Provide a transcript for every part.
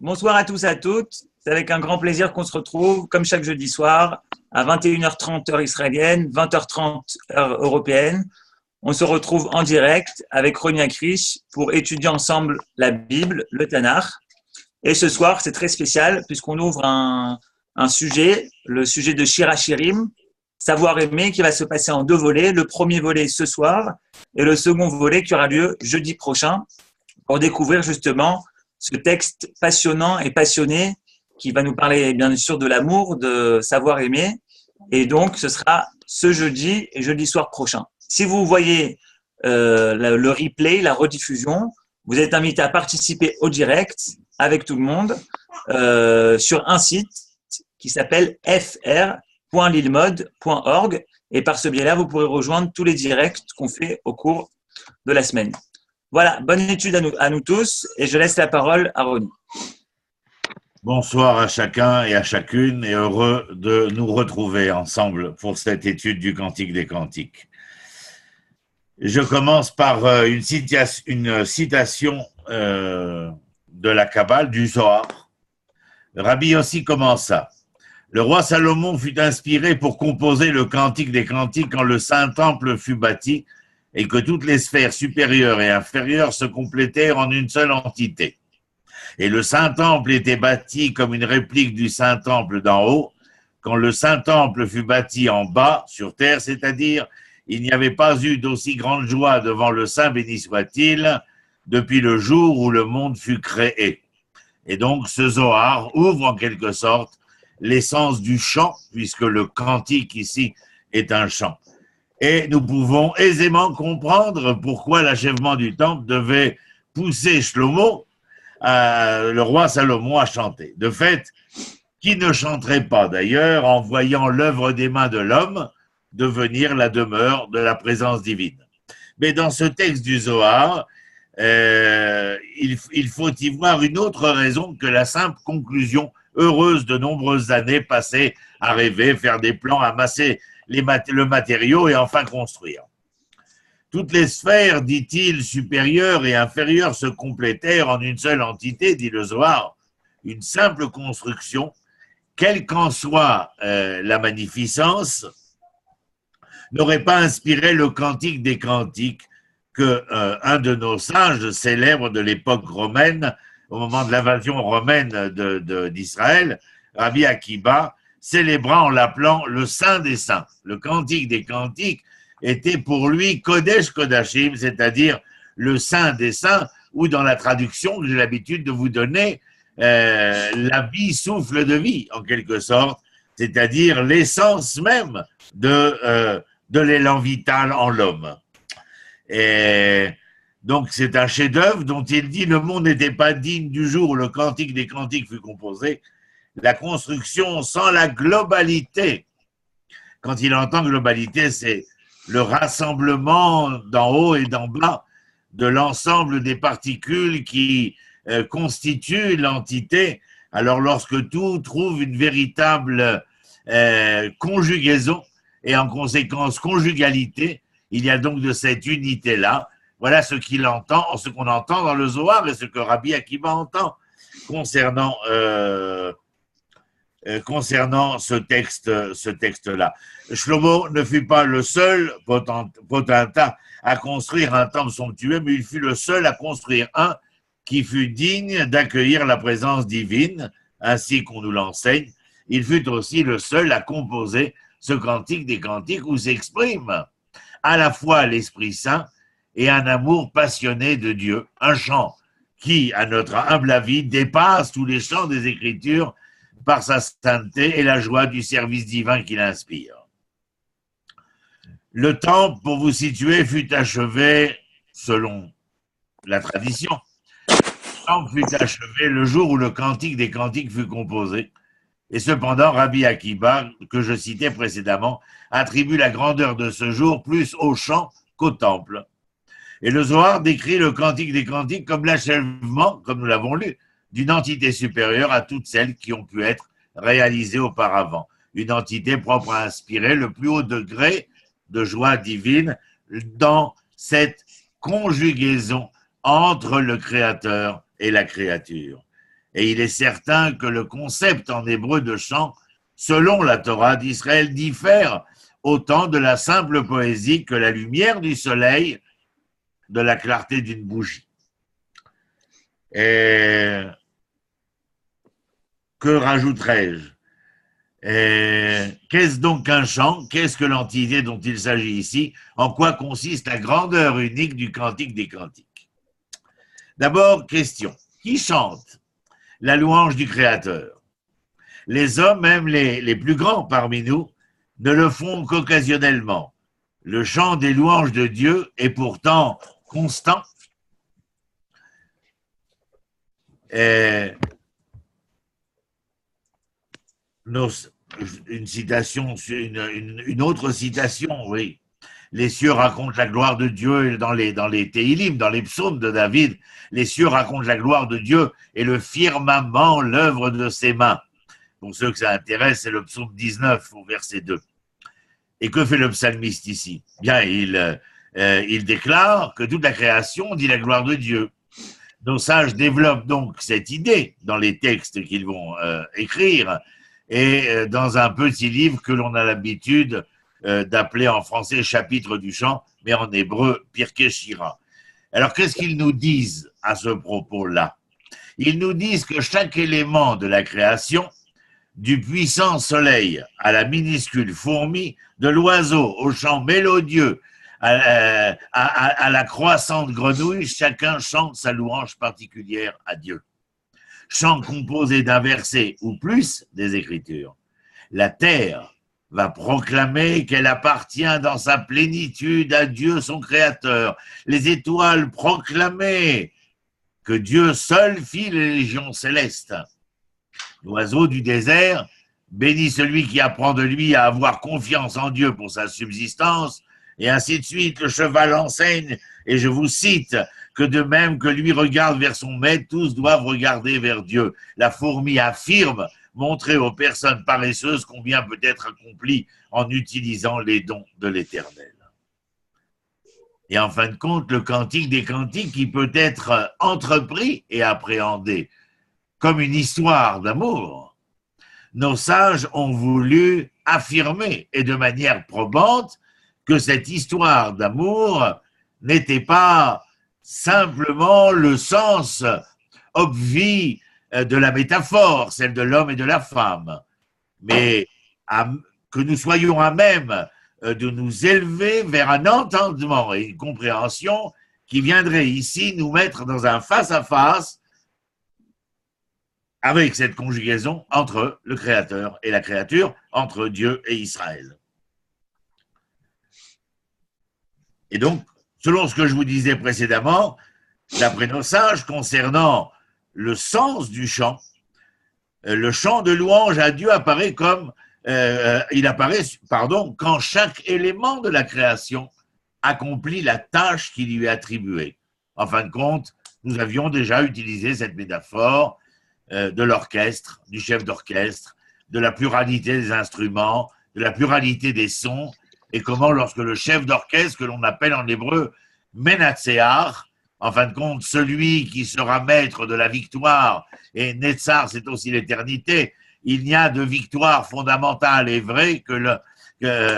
Bonsoir à tous et à toutes. C'est avec un grand plaisir qu'on se retrouve, comme chaque jeudi soir, à 21h30 heure israélienne, 20h30 heure européenne. On se retrouve en direct avec Roni Akrish pour étudier ensemble la Bible, le Tanakh. Et ce soir, c'est très spécial puisqu'on ouvre un sujet, le sujet de Shir HaShirim, savoir aimer, qui va se passer en deux volets. Le premier volet ce soir et le second volet qui aura lieu jeudi prochain pour découvrir justement ce texte passionnant et passionné qui va nous parler bien sûr de l'amour, de savoir aimer. Et donc, ce sera ce jeudi et jeudi soir prochain. Si vous voyez le replay, la rediffusion, vous êtes invité à participer au direct avec tout le monde sur un site qui s'appelle fr.lilmod.org et par ce biais-là, vous pourrez rejoindre tous les directs qu'on fait au cours de la semaine. Voilà, bonne étude à nous tous et je laisse la parole à Roni. Bonsoir à chacun et à chacune et heureux de nous retrouver ensemble pour cette étude du Cantique des Cantiques. Je commence par une citation de la Kabbale, du Zohar. Rabbi Yossi commença. Le roi Salomon fut inspiré pour composer le Cantique des Cantiques quand le Saint-Temple fut bâti et que toutes les sphères supérieures et inférieures se complétèrent en une seule entité. Et le Saint-Temple était bâti comme une réplique du Saint-Temple d'en haut, quand le Saint-Temple fut bâti en bas, sur terre, c'est-à-dire, il n'y avait pas eu d'aussi grande joie devant le Saint béni soit-il, depuis le jour où le monde fut créé. Et donc, ce Zohar ouvre en quelque sorte l'essence du chant, puisque le cantique ici est un chant. Et nous pouvons aisément comprendre pourquoi l'achèvement du temple devait pousser Shlomo, le roi Salomon, à chanter. De fait, qui ne chanterait pas d'ailleurs en voyant l'œuvre des mains de l'homme devenir la demeure de la présence divine. Mais dans ce texte du Zohar, il faut y voir une autre raison que la simple conclusion heureuse de nombreuses années passées à rêver, faire des plans, amasser le matériau et enfin construire. Toutes les sphères, dit-il, supérieures et inférieures se complétèrent en une seule entité, dit le Zohar, une simple construction, quelle qu'en soit la magnificence, n'aurait pas inspiré le cantique des cantiques que un de nos sages célèbres de l'époque romaine, au moment de l'invasion romaine d'Israël, Rabbi Akiba, célébra en l'appelant le Saint des Saints. Le cantique des cantiques était pour lui Kodesh Kodashim, c'est-à-dire le Saint des Saints, ou dans la traduction que j'ai l'habitude de vous donner, la vie souffle de vie, en quelque sorte, c'est-à-dire l'essence même de l'élan vital en l'homme. Et donc c'est un chef-d'œuvre dont il dit le monde n'était pas digne du jour où le cantique des cantiques fut composé. La construction sans la globalité. Quand il entend globalité, c'est le rassemblement d'en haut et d'en bas de l'ensemble des particules qui constituent l'entité. Alors lorsque tout trouve une véritable conjugaison et en conséquence conjugalité, il y a donc de cette unité-là. Voilà ce qu'il entend, ce qu'on entend dans le Zohar et ce que Rabbi Akiba entend concernant ce texte-là. Shlomo ne fut pas le seul potentat à construire un temple somptueux, mais il fut le seul à construire un qui fut digne d'accueillir la présence divine, ainsi qu'on nous l'enseigne. Il fut aussi le seul à composer ce cantique des cantiques où s'exprime à la fois l'Esprit Saint et un amour passionné de Dieu, un chant qui, à notre humble avis, dépasse tous les chants des Écritures par sa sainteté et la joie du service divin qu'il inspire. Le temple, pour vous situer, fut achevé, selon la tradition, le temple fut achevé le jour où le cantique des cantiques fut composé. Et cependant, Rabbi Akiba, que je citais précédemment, attribue la grandeur de ce jour plus au chant qu'au temple. Et le Zohar décrit le cantique des cantiques comme l'achèvement, comme nous l'avons lu, d'une entité supérieure à toutes celles qui ont pu être réalisées auparavant. Une entité propre à inspirer le plus haut degré de joie divine dans cette conjugaison entre le Créateur et la créature. Et il est certain que le concept en hébreu de chant, selon la Torah d'Israël, diffère autant de la simple poésie que la lumière du soleil de la clarté d'une bougie. Et que rajouterais-je? Qu'est-ce donc qu'un chant? Qu'est-ce que l'entité dont il s'agit ici? En quoi consiste la grandeur unique du cantique des cantiques? D'abord, question. Qui chante la louange du Créateur? Les hommes, même les plus grands parmi nous, ne le font qu'occasionnellement. Le chant des louanges de Dieu est pourtant constant. Une citation, une autre citation, oui. Les cieux racontent la gloire de Dieu dans les Téhilim, dans les psaumes de David. Les cieux racontent la gloire de Dieu et le firmament, l'œuvre de ses mains. Pour ceux que ça intéresse, c'est le psaume 19 au verset 2. Et que fait le psalmiste ici? Bien, il déclare que toute la création dit la gloire de Dieu. Nos sages développent donc cette idée dans les textes qu'ils vont écrire et dans un petit livre que l'on a l'habitude d'appeler en français chapitre du chant, mais en hébreu Pirkei Shira. Alors qu'est-ce qu'ils nous disent à ce propos-là? Ils nous disent que chaque élément de la création, du puissant soleil à la minuscule fourmi, de l'oiseau au chant mélodieux, à la croissante grenouille, chacun chante sa louange particulière à Dieu. Chant composé d'un verset ou plus des Écritures. La terre va proclamer qu'elle appartient dans sa plénitude à Dieu son Créateur. Les étoiles proclamaient que Dieu seul fit les légions célestes. L'oiseau du désert bénit celui qui apprend de lui à avoir confiance en Dieu pour sa subsistance, et ainsi de suite. Le cheval enseigne, et je vous cite, que de même que lui regarde vers son maître, tous doivent regarder vers Dieu. La fourmi affirme montrer aux personnes paresseuses combien peut être accompli en utilisant les dons de l'Éternel. Et en fin de compte, le cantique des cantiques qui peut être entrepris et appréhendé comme une histoire d'amour. Nos sages ont voulu affirmer, et de manière probante, que cette histoire d'amour n'était pas simplement le sens obvi de la métaphore, celle de l'homme et de la femme, mais que nous soyons à même de nous élever vers un entendement et une compréhension qui viendrait ici nous mettre dans un face-à-face avec cette conjugaison entre le Créateur et la créature, entre Dieu et Israël. Et donc, selon ce que je vous disais précédemment, d'après nos sages, concernant le sens du chant, le chant de louange à Dieu apparaît quand chaque élément de la création accomplit la tâche qui lui est attribuée. En fin de compte, nous avions déjà utilisé cette métaphore de l'orchestre, du chef d'orchestre, de la pluralité des instruments, de la pluralité des sons, et comment lorsque le chef d'orchestre, que l'on appelle en hébreu Menatseach, en fin de compte, celui qui sera maître de la victoire, et Netzar, c'est aussi l'éternité, il n'y a de victoire fondamentale et vraie il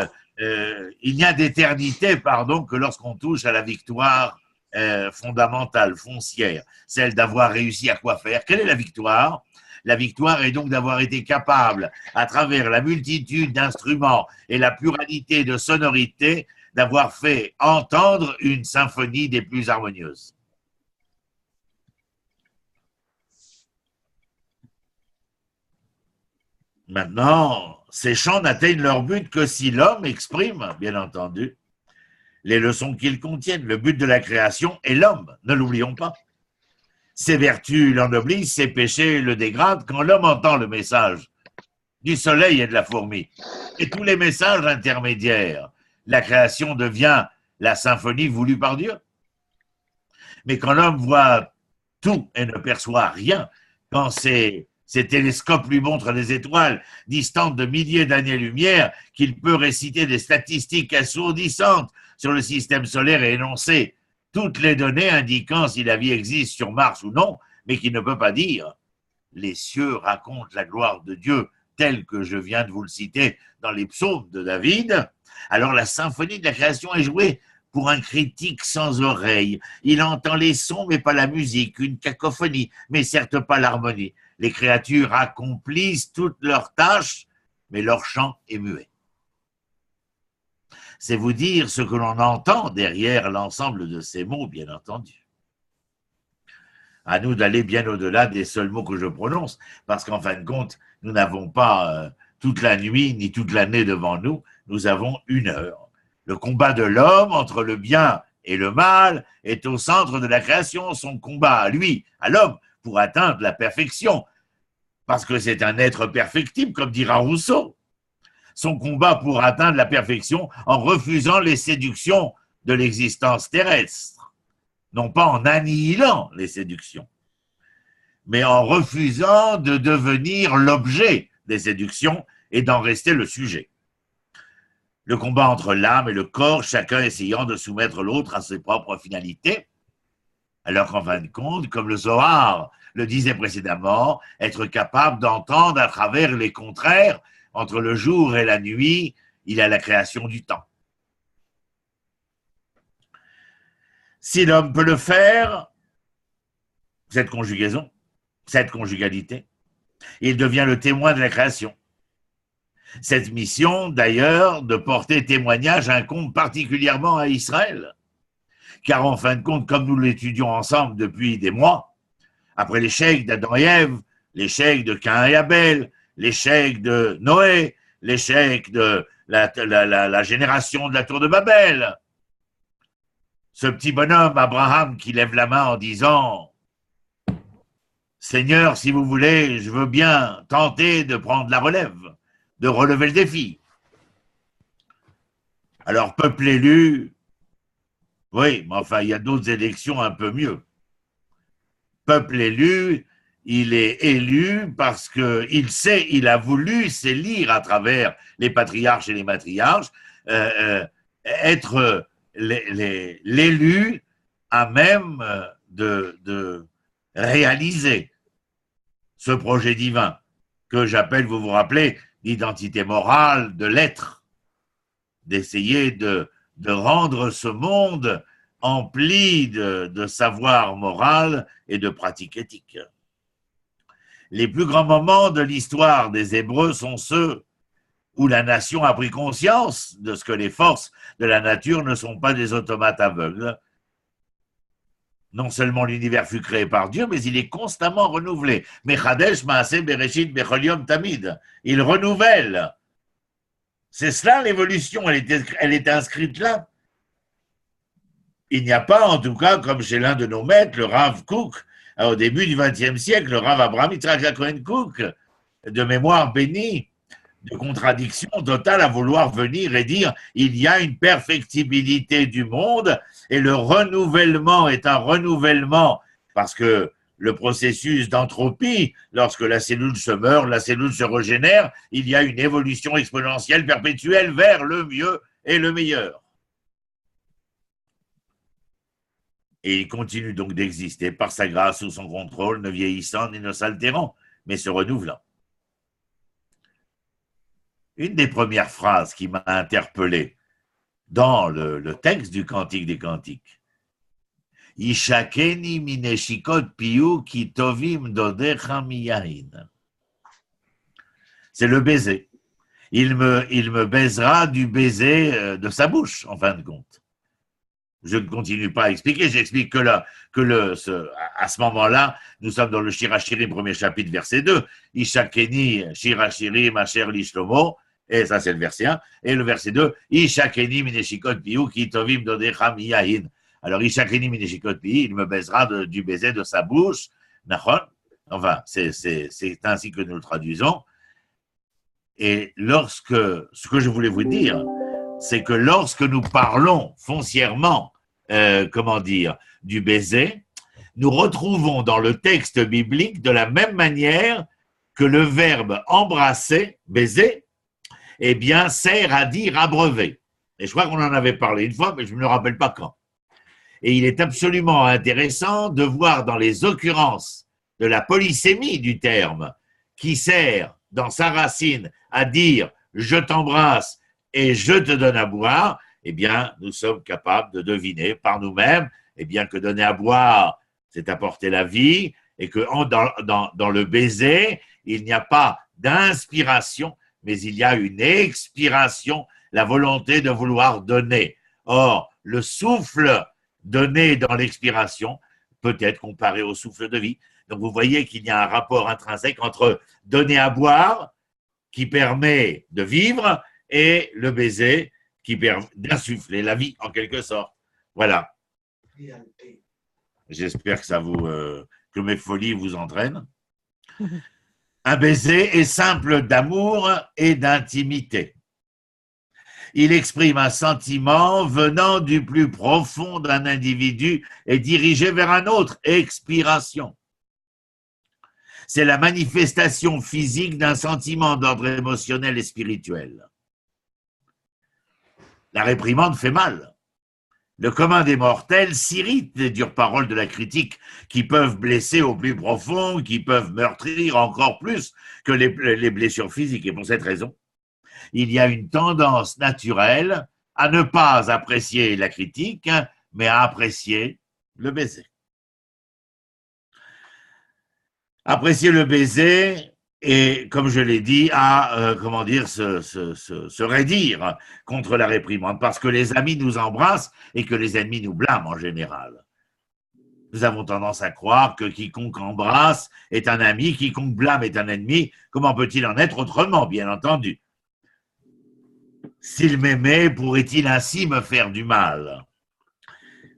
n'y a d'éternité, que lorsqu'on touche à la victoire fondamentale, foncière, celle d'avoir réussi à quoi faire. Quelle est la victoire? La victoire est donc d'avoir été capable, à travers la multitude d'instruments et la pluralité de sonorités, d'avoir fait entendre une symphonie des plus harmonieuses. Maintenant, ces chants n'atteignent leur but que si l'homme exprime, bien entendu, les leçons qu'ils contiennent. Le but de la création est l'homme, ne l'oublions pas. Ses vertus l'ennoblissent, ses péchés le dégradent quand l'homme entend le message du soleil et de la fourmi. Et tous les messages intermédiaires, la création devient la symphonie voulue par Dieu. Mais quand l'homme voit tout et ne perçoit rien, quand ses télescopes lui montrent des étoiles distantes de milliers d'années-lumière, qu'il peut réciter des statistiques assourdissantes sur le système solaire et énoncer toutes les données indiquant si la vie existe sur Mars ou non, mais qui ne peut pas dire « Les cieux racontent la gloire de Dieu » tel que je viens de vous le citer dans les psaumes de David. Alors la symphonie de la création est jouée pour un critique sans oreille. Il entend les sons, mais pas la musique, une cacophonie, mais certes pas l'harmonie. Les créatures accomplissent toutes leurs tâches, mais leur chant est muet. C'est vous dire ce que l'on entend derrière l'ensemble de ces mots, bien entendu. À nous d'aller bien au-delà des seuls mots que je prononce, parce qu'en fin de compte, nous n'avons pas toute la nuit ni toute l'année devant nous, nous avons 1 heure. Le combat de l'homme entre le bien et le mal est au centre de la création, son combat à lui, à l'homme, pour atteindre la perfection, parce que c'est un être perfectible, comme dira Rousseau. Son combat pour atteindre la perfection en refusant les séductions de l'existence terrestre, non pas en annihilant les séductions, mais en refusant de devenir l'objet des séductions et d'en rester le sujet. Le combat entre l'âme et le corps, chacun essayant de soumettre l'autre à ses propres finalités, alors qu'en fin de compte, comme le Zohar le disait précédemment, être capable d'entendre à travers les contraires entre le jour et la nuit, il y a la création du temps. Si l'homme peut le faire, cette conjugaison, cette conjugalité, il devient le témoin de la création. Cette mission, d'ailleurs, de porter témoignage incombe particulièrement à Israël, car en fin de compte, comme nous l'étudions ensemble depuis des mois, après l'échec d'Adam et Ève, l'échec de Caïn et Abel, l'échec de Noé, l'échec de la génération de la tour de Babel, ce petit bonhomme, Abraham, qui lève la main en disant « Seigneur, si vous voulez, je veux bien tenter de prendre la relève, de relever le défi. » Alors, peuple élu, oui, mais enfin, il y a d'autres élections un peu mieux. Peuple élu, il est élu parce qu'il sait, il a voulu s'élire à travers les patriarches et les matriarches, être l'élu à même de réaliser ce projet divin que j'appelle, vous vous rappelez, l'identité morale de l'être, d'essayer de rendre ce monde empli de savoir moral et de pratiques éthiques. Les plus grands moments de l'histoire des Hébreux sont ceux où la nation a pris conscience de ce que les forces de la nature ne sont pas des automates aveugles. Non seulement l'univers fut créé par Dieu, mais il est constamment renouvelé. Mechadesh, Maaseh, Bereshit, Bechol Yom Tamid. Il renouvelle. C'est cela l'évolution, elle est inscrite là. Il n'y a pas, en tout cas, comme chez l'un de nos maîtres, le Rav Kook, au début du XXe siècle, le Rav Abraham Yitzhak Cohen Kook, de mémoire bénie, de contradiction totale à vouloir venir et dire il y a une perfectibilité du monde et le renouvellement est un renouvellement parce que le processus d'entropie, lorsque la cellule se meurt, la cellule se régénère, il y a une évolution exponentielle perpétuelle vers le mieux et le meilleur. Et il continue donc d'exister par sa grâce sous son contrôle, ne vieillissant ni ne s'altérant, mais se renouvelant. Une des premières phrases qui m'a interpellé dans le texte du Cantique des Cantiques, « Ishakeni mineshikot piyu ki tovim dodecha miyahin » c'est le baiser. Il me baisera du baiser de sa bouche, en fin de compte. Je ne continue pas à expliquer, j'explique à ce moment-là, nous sommes dans le Shirachirim, premier chapitre, verset 2. Ishakeni Shirachirim Asher Lishlomo, et ça c'est le verset 1, et le verset 2, Ishakeni Mineshikot Piyu Ki Tovim Dodecha Miyahin. Alors, Ishakeni Mineshikot Piyu, il me baisera du baiser de sa bouche, Nachon, enfin, c'est ainsi que nous le traduisons. Et ce que je voulais vous dire, c'est que lorsque nous parlons foncièrement, du baiser, nous retrouvons dans le texte biblique de la même manière que le verbe embrasser, baiser, eh bien, sert à dire abreuver. Et je crois qu'on en avait parlé une fois, mais je ne me rappelle pas quand. Et il est absolument intéressant de voir dans les occurrences de la polysémie du terme, qui sert dans sa racine à dire « je t'embrasse et je te donne à boire », eh bien, nous sommes capables de deviner par nous-mêmes eh bien, que donner à boire, c'est apporter la vie, et que dans le baiser, il n'y a pas d'inspiration, mais il y a une expiration, la volonté de vouloir donner. Or, le souffle donné dans l'expiration peut être comparé au souffle de vie. Donc, vous voyez qu'il y a un rapport intrinsèque entre donner à boire, qui permet de vivre, et le baiser, qui permet d'insuffler la vie, en quelque sorte. Voilà. J'espère que mes folies vous entraînent. Un baiser est simple d'amour et d'intimité. Il exprime un sentiment venant du plus profond d'un individu et dirigé vers un autre, expiration. C'est la manifestation physique d'un sentiment d'ordre émotionnel et spirituel. La réprimande fait mal. Le commun des mortels s'irrite des dures paroles de la critique qui peuvent blesser au plus profond, qui peuvent meurtrir encore plus que les blessures physiques. Et pour cette raison, il y a une tendance naturelle à ne pas apprécier la critique, mais à apprécier le baiser. Apprécier le baiser et, comme je l'ai dit, à se raidir contre la réprimande, parce que les amis nous embrassent et que les ennemis nous blâment en général. Nous avons tendance à croire que quiconque embrasse est un ami, quiconque blâme est un ennemi. Comment peut-il en être autrement, bien entendu? S'il m'aimait, pourrait-il ainsi me faire du mal?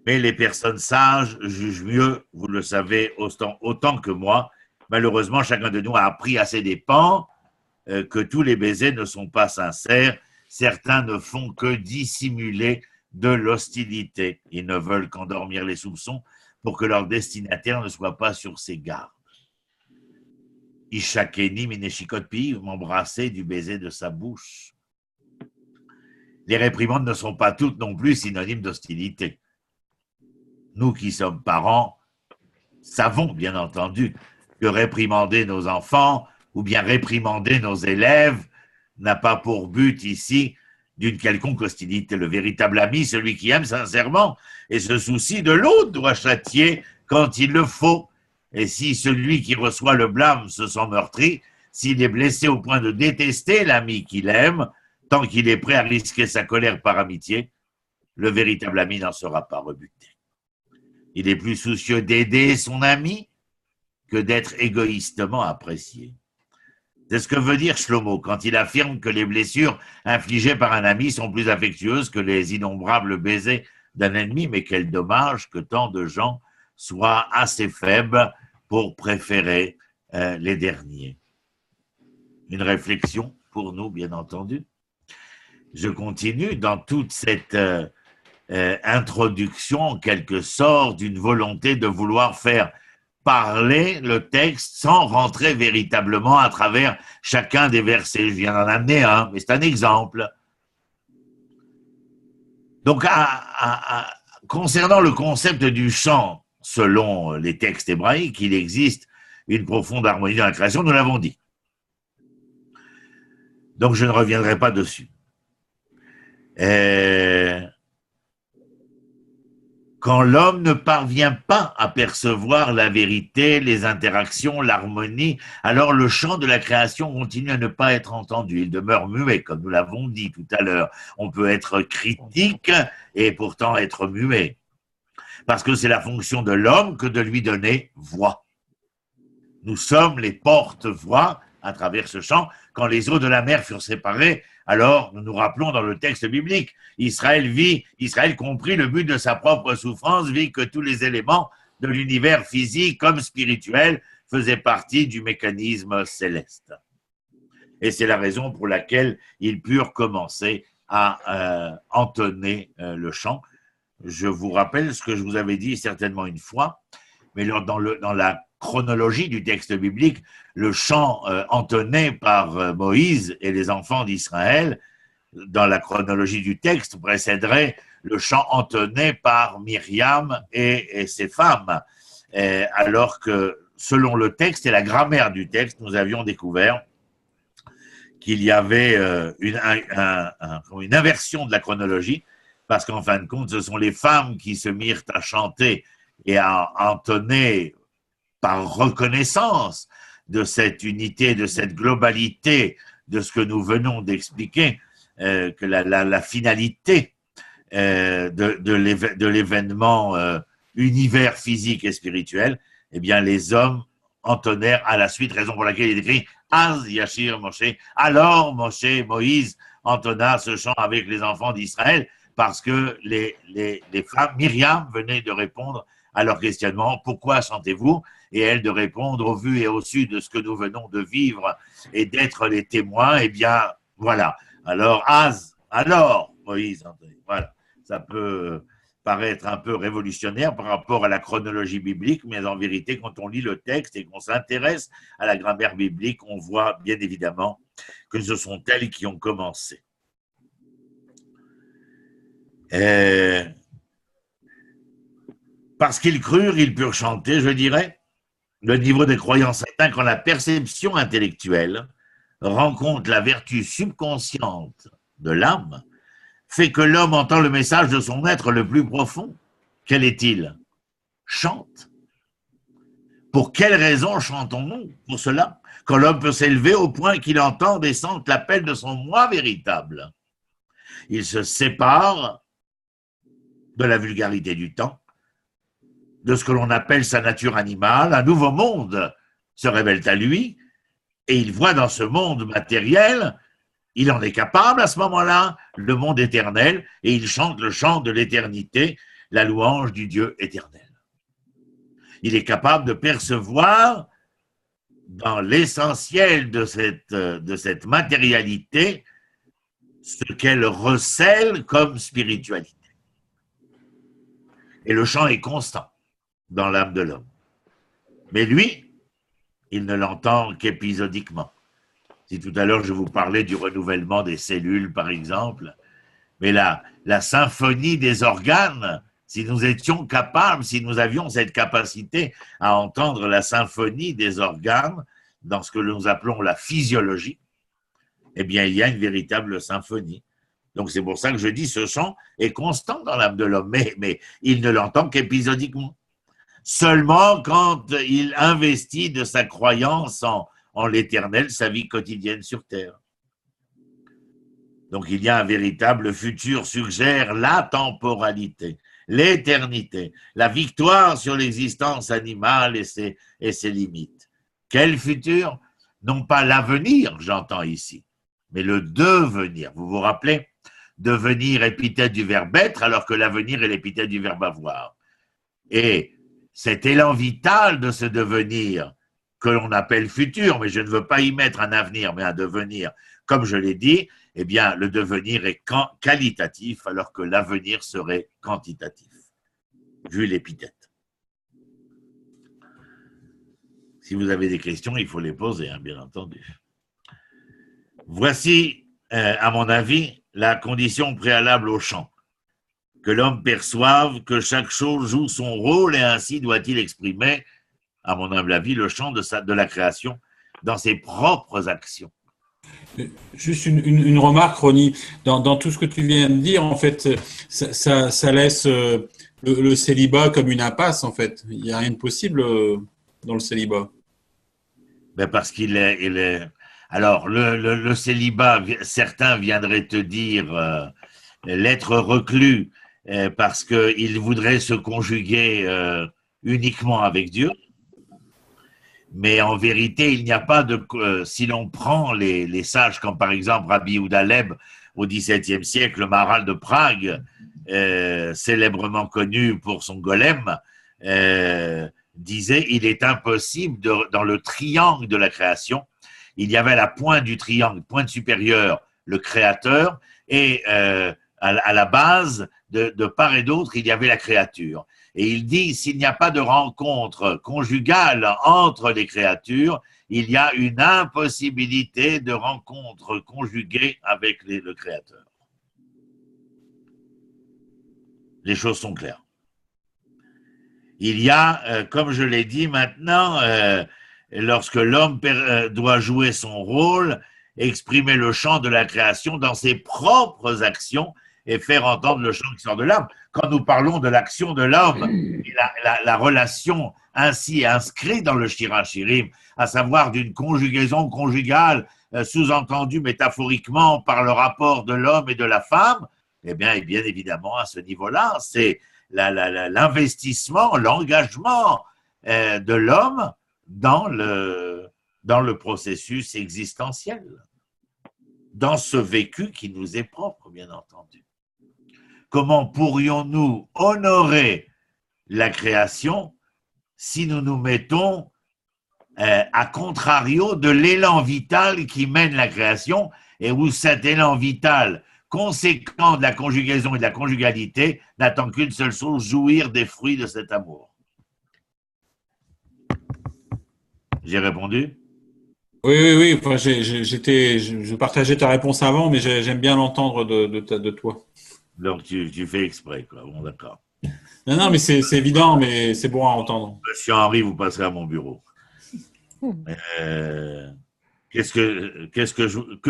Mais les personnes sages jugent mieux, vous le savez autant que moi. Malheureusement, chacun de nous a appris à ses dépens que tous les baisers ne sont pas sincères. Certains ne font que dissimuler de l'hostilité. Ils ne veulent qu'endormir les soupçons pour que leur destinataire ne soit pas sur ses gardes. Ishakeni mineshikotpi, m'embrasser du baiser de sa bouche. Les réprimandes ne sont pas toutes non plus synonymes d'hostilité. Nous qui sommes parents savons bien entendu que réprimander nos enfants ou bien réprimander nos élèves n'a pas pour but ici d'une quelconque hostilité. Le véritable ami, celui qui aime sincèrement et se soucie de l'autre, doit châtier quand il le faut. Et si celui qui reçoit le blâme se sent meurtri, s'il est blessé au point de détester l'ami qu'il aime, tant qu'il est prêt à risquer sa colère par amitié, le véritable ami n'en sera pas rebuté. Il est plus soucieux d'aider son ami que d'être égoïstement apprécié. C'est ce que veut dire Shlomo quand il affirme que les blessures infligées par un ami sont plus affectueuses que les innombrables baisers d'un ennemi, mais quel dommage que tant de gens soient assez faibles pour préférer les derniers. Une réflexion pour nous, bien entendu. Je continue dans toute cette introduction, en quelque sorte, d'une volonté de vouloir faire parler le texte sans rentrer véritablement à travers chacun des versets. Je viens d'en amener un, mais c'est un exemple. Donc, concernant le concept du chant, selon les textes hébraïques, il existe une profonde harmonie dans la création, nous l'avons dit. Donc, je ne reviendrai pas dessus. Quand l'homme ne parvient pas à percevoir la vérité, les interactions, l'harmonie, alors le chant de la création continue à ne pas être entendu. Il demeure muet, comme nous l'avons dit tout à l'heure. On peut être critique et pourtant être muet. Parce que c'est la fonction de l'homme que de lui donner voix. Nous sommes les porte-voix à travers ce chant. Quand les eaux de la mer furent séparées, alors nous nous rappelons dans le texte biblique, Israël comprit le but de sa propre souffrance, vit que tous les éléments de l'univers physique comme spirituel faisaient partie du mécanisme céleste. Et c'est la raison pour laquelle ils purent commencer à entonner le chant. Je vous rappelle ce que je vous avais dit certainement une fois, mais dans la chronologie du texte biblique, le chant entonné par Moïse et les enfants d'Israël, dans la chronologie du texte, précéderait le chant entonné par Myriam et ses femmes, alors que selon le texte et la grammaire du texte, nous avions découvert qu'il y avait une inversion de la chronologie, parce qu'en fin de compte, ce sont les femmes qui se mirent à chanter et à entonner par reconnaissance de cette unité, de cette globalité, de ce que nous venons d'expliquer, que la finalité de l'événement univers physique et spirituel, eh bien, les hommes entonnèrent à la suite, raison pour laquelle il est écrit Az Yashir Moshe. Alors Moïse entonna ce chant avec les enfants d'Israël, parce que les femmes, Myriam venait de répondre à leur questionnement, pourquoi chantez-vous? Et elle de répondre au vu et au su de ce que nous venons de vivre et d'être les témoins, eh bien, voilà. Alors, Moïse, voilà. Ça peut paraître un peu révolutionnaire par rapport à la chronologie biblique, mais en vérité, quand on lit le texte et qu'on s'intéresse à la grammaire biblique, on voit bien évidemment que ce sont elles qui ont commencé. Parce qu'ils crurent, ils purent chanter, je dirais. Le niveau de croyance atteint quand la perception intellectuelle rencontre la vertu subconsciente de l'âme, fait que l'homme entend le message de son être le plus profond. Quel est-il? Chante. Pour quelle raison chantons-nous? Pour cela, quand l'homme peut s'élever au point qu'il entende et sente l'appel de son moi véritable. Il se sépare de la vulgarité du temps, de ce que l'on appelle sa nature animale, un nouveau monde se révèle à lui, et il voit dans ce monde matériel, il en est capable à ce moment-là, le monde éternel, et il chante le chant de l'éternité, la louange du Dieu éternel. Il est capable de percevoir dans l'essentiel de cette matérialité ce qu'elle recèle comme spiritualité. Et le chant est constant dans l'âme de l'homme. Mais lui, il ne l'entend qu'épisodiquement. Si tout à l'heure je vous parlais du renouvellement des cellules, par exemple, mais la symphonie des organes, si nous étions capables, si nous avions cette capacité à entendre la symphonie des organes dans ce que nous appelons la physiologie, eh bien, il y a une véritable symphonie. Donc, c'est pour ça que je dis ce chant est constant dans l'âme de l'homme, mais il ne l'entend qu'épisodiquement. Seulement quand il investit de sa croyance en l'éternel, sa vie quotidienne sur terre. Donc il y a un véritable futur, suggère la temporalité, l'éternité, la victoire sur l'existence animale et ses limites. Quel futur? Non pas l'avenir, j'entends ici, mais le devenir. Vous vous rappelez? Devenir épithète du verbe être, alors que l'avenir est l'épithète du verbe avoir. Et cet élan vital de ce devenir que l'on appelle futur, mais je ne veux pas y mettre un avenir, mais un devenir, comme je l'ai dit, eh bien, le devenir est qualitatif, alors que l'avenir serait quantitatif, vu l'épithète. Si vous avez des questions, il faut les poser, hein, bien entendu. Voici, à mon avis, la condition préalable au chant. Que l'homme perçoive que chaque chose joue son rôle et ainsi doit-il exprimer, à mon humble avis, le chant de la création dans ses propres actions. Juste une remarque, Ronnie. Dans tout ce que tu viens de dire, en fait, ça laisse le célibat comme une impasse, en fait. Il n'y a rien de possible dans le célibat. Ben parce qu'il est... Alors, le célibat, certains viendraient te dire l'être reclus parce qu'il voudrait se conjuguer uniquement avec Dieu. Mais en vérité, il n'y a pas de... si l'on prend les sages, comme par exemple Rabbi Yehuda Leib au XVIIe siècle, le Maharal de Prague, célèbrement connu pour son golem, disait il est impossible, dans le triangle de la création, il y avait à la pointe du triangle, pointe supérieure, le créateur, et à la base, de part et d'autre, il y avait la créature. Et il dit, s'il n'y a pas de rencontre conjugale entre les créatures, il y a une impossibilité de rencontre conjuguée avec le Créateur. Les choses sont claires. Il y a, comme je l'ai dit maintenant, lorsque l'homme doit jouer son rôle, exprimer le chant de la création dans ses propres actions et faire entendre le chant qui sort de l'âme. Quand nous parlons de l'action de l'homme, la relation ainsi inscrite dans le Shirachirim, à savoir d'une conjugaison conjugale, sous-entendue métaphoriquement par le rapport de l'homme et de la femme, eh bien évidemment, à ce niveau-là, c'est l'investissement, l'engagement de l'homme dans le processus existentiel, dans ce vécu qui nous est propre, bien entendu. Comment pourrions-nous honorer la création si nous nous mettons à contrario de l'élan vital qui mène la création et où cet élan vital conséquent de la conjugaison et de la conjugalité n'attend qu'une seule chose, jouir des fruits de cet amour. J'ai répondu? Oui. Enfin, je partageais ta réponse avant, mais j'aime bien l'entendre de toi. Donc, tu fais exprès, quoi. Bon, d'accord. Non, mais c'est évident, mais c'est bon à entendre. Monsieur Henri, vous passerez à mon bureau. Que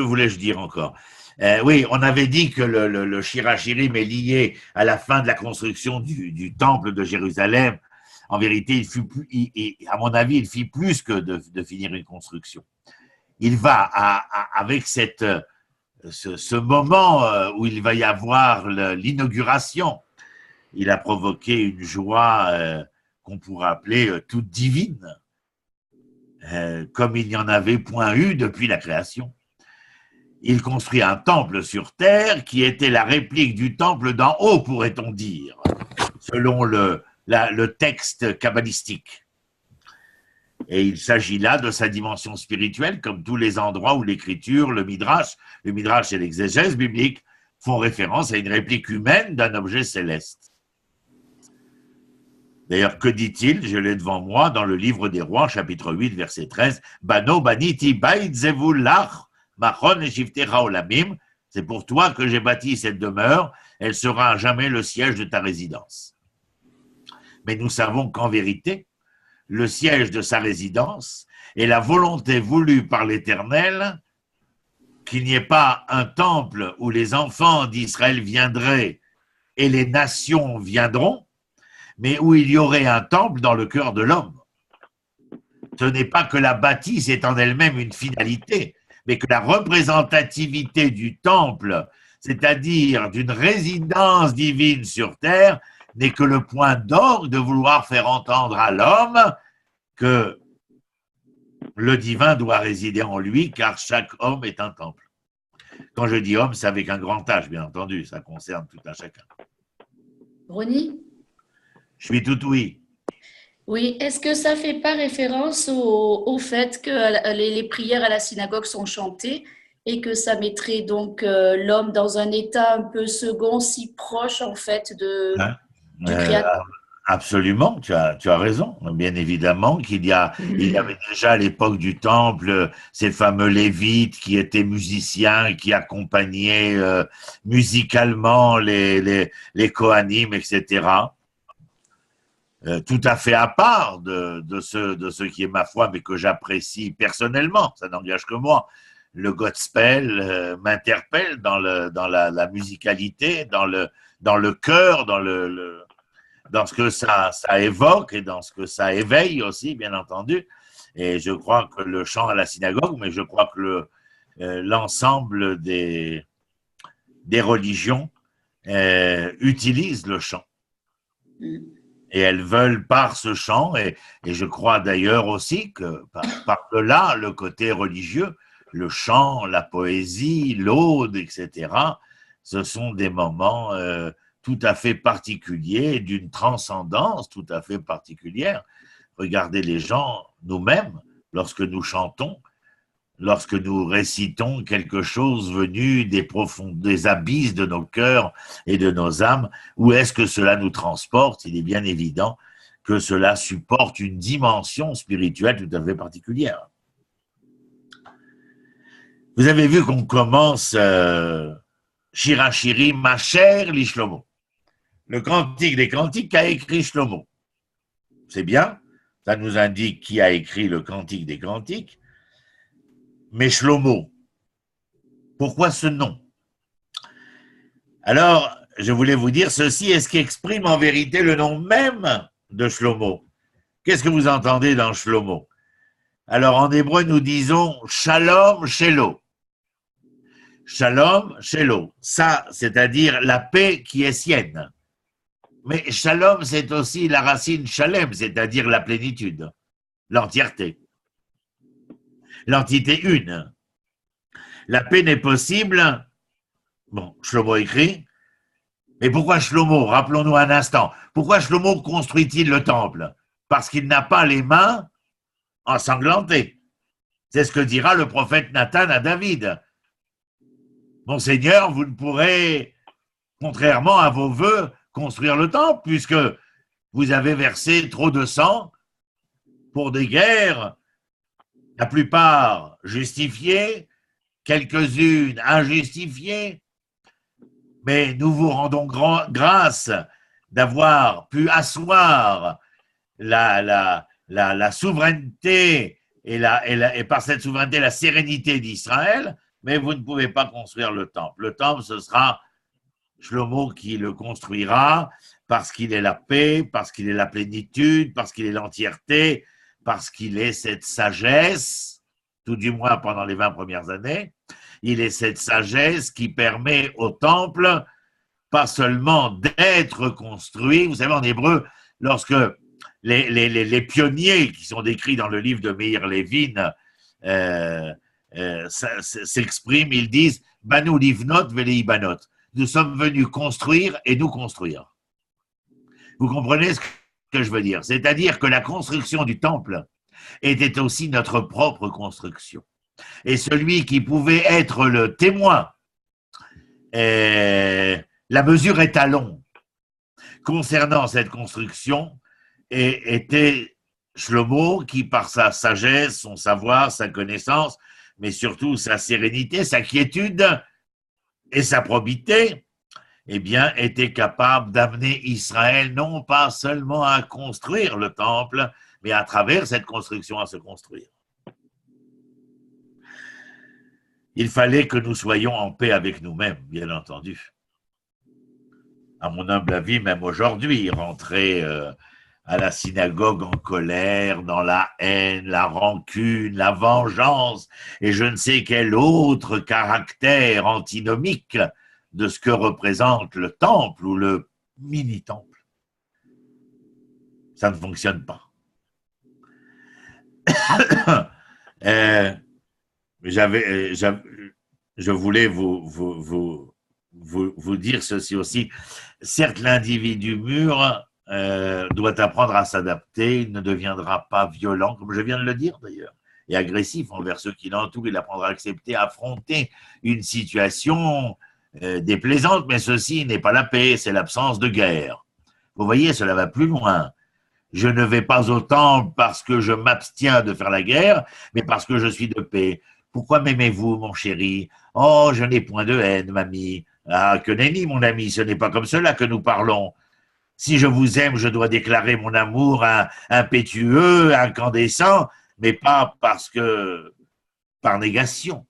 voulais-je dire encore? Oui, on avait dit que le Shirachirim est lié à la fin de la construction du temple de Jérusalem. En vérité, à mon avis, il fit plus que de finir une construction. Il va, avec ce moment où il va y avoir l'inauguration, il a provoqué une joie qu'on pourrait appeler toute divine, comme il n'y en avait point eu depuis la création. Il construit un temple sur terre qui était la réplique du temple d'en haut, pourrait-on dire, selon le texte kabbalistique. Et il s'agit là de sa dimension spirituelle, comme tous les endroits où l'écriture, le midrash et l'exégèse biblique font référence à une réplique humaine d'un objet céleste. D'ailleurs, que dit-il? Je l'ai devant moi dans le livre des Rois, chapitre 8, verset 13. Bano baniti bait zevulach machon et shiftera olamim. C'est pour toi que j'ai bâti cette demeure. Elle sera à jamais le siège de ta résidence. Mais nous savons qu'en vérité, le siège de sa résidence est la volonté voulue par l'Éternel qu'il n'y ait pas un temple où les enfants d'Israël viendraient et les nations viendront, mais où il y aurait un temple dans le cœur de l'homme. Ce n'est pas que la bâtisse est en elle-même une finalité, mais que la représentativité du temple, c'est-à-dire d'une résidence divine sur terre, n'est que le point d'orgue de vouloir faire entendre à l'homme que le divin doit résider en lui, car chaque homme est un temple. Quand je dis homme, c'est avec un grand H, bien entendu, ça concerne tout un chacun. Ronnie? Je suis tout oui. Oui, est-ce que ça ne fait pas référence au fait que les prières à la synagogue sont chantées et que ça mettrait donc l'homme dans un état un peu second, si proche en fait du Créateur? Absolument, tu as raison. Bien évidemment qu'il y avait déjà à l'époque du Temple ces fameux Lévites qui étaient musiciens, qui accompagnaient musicalement les Kohanim, etc. Tout à fait à part de ce qui est ma foi, mais que j'apprécie personnellement, ça n'engage que moi. Le gospel m'interpelle dans la musicalité, dans le cœur, dans ce que ça évoque et dans ce que ça éveille aussi, bien entendu. Et je crois que le chant à la synagogue, mais je crois que l'ensemble des religions utilisent le chant. Et elles veulent par ce chant, et je crois d'ailleurs aussi que par-delà le côté religieux, le chant, la poésie, l'aude, etc., ce sont des moments tout à fait particuliers, d'une transcendance tout à fait particulière. Regardez les gens, nous-mêmes, lorsque nous chantons, lorsque nous récitons quelque chose venu des abysses de nos cœurs et de nos âmes, où est-ce que cela nous transporte? Il est bien évident que cela supporte une dimension spirituelle tout à fait particulière. Vous avez vu qu'on commence Shirachirim Macher li Shlomo, le cantique des cantiques qu'a écrit Shlomo. c'est bien, ça nous indique qui a écrit le Cantique des Cantiques, mais Shlomo, pourquoi ce nom? Alors, je voulais vous dire ceci, est-ce qui exprime en vérité le nom même de Shlomo? Qu'est-ce que vous entendez dans Shlomo? Alors, en hébreu, nous disons Shalom Shelo. Shalom Shelo, ça, c'est-à-dire la paix qui est sienne. Mais Shalom, c'est aussi la racine Shalem, c'est-à-dire la plénitude, l'entièreté, l'entité une. La paix n'est possible, bon, Shlomo écrit, mais pourquoi Shlomo? Rappelons-nous un instant. Pourquoi Shlomo construit-il le temple? Parce qu'il n'a pas les mains ensanglantées. C'est ce que dira le prophète Nathan à David. Mon Seigneur, vous ne pourrez, contrairement à vos vœux, construire le temple, puisque vous avez versé trop de sang pour des guerres, la plupart justifiées, quelques-unes injustifiées, mais nous vous rendons grâce d'avoir pu asseoir la souveraineté et par cette souveraineté la sérénité d'Israël, mais vous ne pouvez pas construire le temple. Le temple, ce sera Shlomo qui le construira parce qu'il est la paix, parce qu'il est la plénitude, parce qu'il est l'entièreté, parce qu'il est cette sagesse, tout du moins pendant les 20 premières années, il est cette sagesse qui permet au temple pas seulement d'être construit, vous savez en hébreu, lorsque les pionniers qui sont décrits dans le livre de Meir Levin s'expriment, ils disent « Banu livnot velei banot ». Nous sommes venus construire et nous construire. Vous comprenez ce que je veux dire? C'est-à-dire que la construction du temple était aussi notre propre construction. Et celui qui pouvait être le témoin, la mesure étalon concernant cette construction, était Shlomo qui, par sa sagesse, son savoir, sa connaissance, mais surtout sa sérénité, sa quiétude et sa probité, eh bien, était capable d'amener Israël non pas seulement à construire le temple, mais à travers cette construction à se construire. Il fallait que nous soyons en paix avec nous-mêmes, bien entendu. À mon humble avis, même aujourd'hui, rentrer à la synagogue en colère, dans la haine, la rancune, la vengeance et je ne sais quel autre caractère antinomique de ce que représente le temple ou le mini-temple. Ça ne fonctionne pas. Je voulais vous dire ceci aussi. Certes, l'individu mûr doit apprendre à s'adapter, il ne deviendra pas violent, comme je viens de le dire d'ailleurs, et agressif envers ceux qui l'entourent, il apprendra à accepter, à affronter une situation déplaisante, mais ceci n'est pas la paix, c'est l'absence de guerre. Vous voyez, cela va plus loin. Je ne vais pas au temple parce que je m'abstiens de faire la guerre, mais parce que je suis de paix. Pourquoi m'aimez-vous, mon chéri? Oh, je n'ai point de haine, mamie. Ah, que nenni, mon ami, ce n'est pas comme cela que nous parlons. Si je vous aime, je dois déclarer mon amour impétueux, incandescent, mais pas parce que, par négation,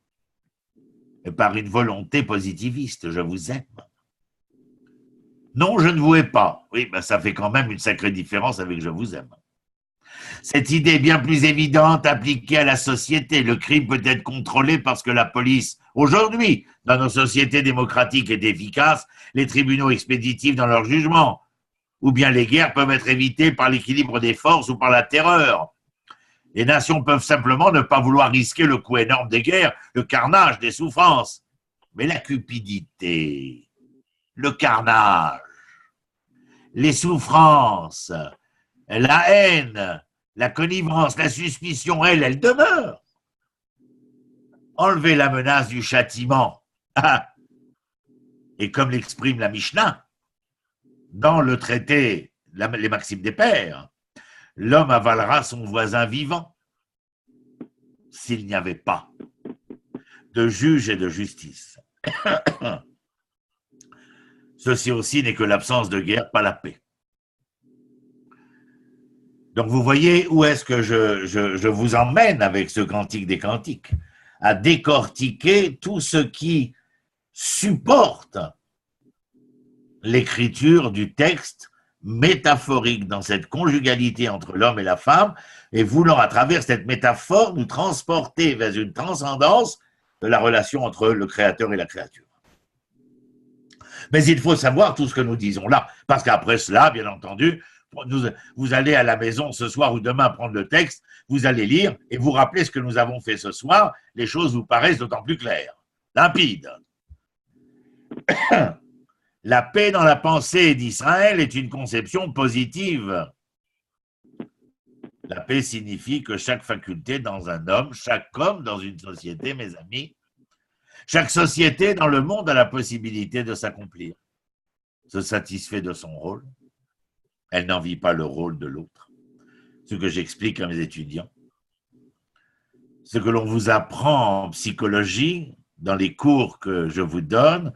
mais par une volonté positiviste, je vous aime. Non, je ne vous hais pas. Oui, ben ça fait quand même une sacrée différence avec je vous aime. Cette idée est bien plus évidente appliquée à la société. Le crime peut être contrôlé parce que la police, aujourd'hui, dans nos sociétés démocratiques est efficace, les tribunaux expéditifs dans leur jugement, ou bien les guerres peuvent être évitées par l'équilibre des forces ou par la terreur. Les nations peuvent simplement ne pas vouloir risquer le coût énorme des guerres, le carnage, des souffrances. Mais la cupidité, le carnage, les souffrances, la haine, la connivence, la suspicion, elle demeure. Enlevez la menace du châtiment. Et comme l'exprime la Mishnah, dans le traité, les Maximes des Pères, l'homme avalera son voisin vivant s'il n'y avait pas de juge et de justice. Ceci aussi n'est que l'absence de guerre, pas la paix. Donc vous voyez où est-ce que je vous emmène avec ce cantique des cantiques, à décortiquer tout ce qui supporte l'écriture du texte métaphorique dans cette conjugalité entre l'homme et la femme, et voulant à travers cette métaphore nous transporter vers une transcendance de la relation entre le créateur et la créature. Mais il faut savoir tout ce que nous disons là, parce qu'après cela, bien entendu, vous allez à la maison ce soir ou demain prendre le texte, vous allez lire et vous rappeler ce que nous avons fait ce soir, les choses vous paraissent d'autant plus claires, limpides. La paix dans la pensée d'Israël est une conception positive. La paix signifie que chaque faculté dans un homme, chaque homme dans une société, mes amis, chaque société dans le monde a la possibilité de s'accomplir, se satisfait de son rôle. Elle n'envie pas le rôle de l'autre. Ce que j'explique à mes étudiants. Ce que l'on vous apprend en psychologie, dans les cours que je vous donne,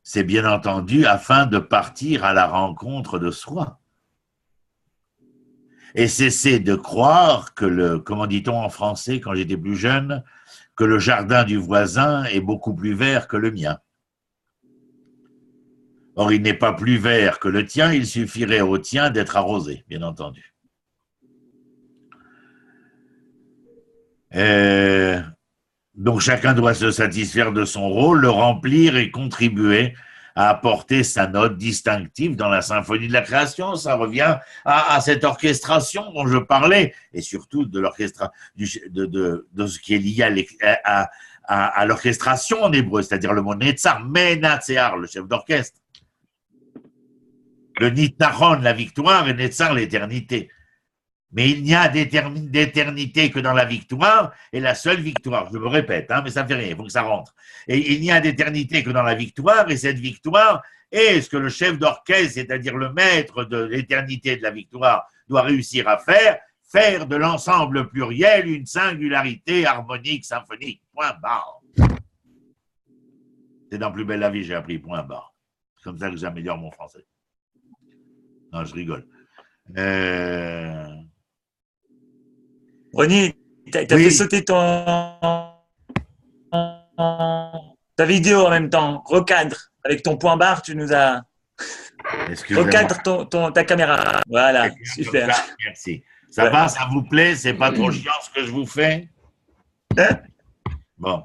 c'est bien entendu afin de partir à la rencontre de soi. Et cesser de croire que comment dit-on en français quand j'étais plus jeune, que le jardin du voisin est beaucoup plus vert que le mien. Or, il n'est pas plus vert que le tien, il suffirait au tien d'être arrosé, bien entendu. Donc, chacun doit se satisfaire de son rôle, le remplir et contribuer à apporter sa note distinctive dans la symphonie de la création. Ça revient à cette orchestration dont je parlais, et surtout de ce qui est lié à l'orchestration en hébreu, c'est-à-dire le mot netzar, menatsear, le chef d'orchestre. Le nitaron, la victoire, et netzar, l'éternité. Mais il n'y a d'éternité que dans la victoire, et la seule victoire, je me répète, mais ça ne fait rien, il faut que ça rentre. Et il n'y a d'éternité que dans la victoire, et cette victoire est ce que le chef d'orchestre, c'est-à-dire le maître de l'éternité de la victoire, doit réussir à faire de l'ensemble pluriel une singularité harmonique, symphonique, point barre. C'est dans Plus belle la vie, j'ai appris point barre. C'est comme ça que j'améliore mon français. Non, je rigole. Ronnie, tu as Oui. fait sauter ta vidéo en même temps. Recadre. Avec ton point barre, tu nous as… Recadre ta caméra. Voilà, super. Merci. Ça va, ça vous plaît? C'est pas trop chiant ce que je vous fais? Bon.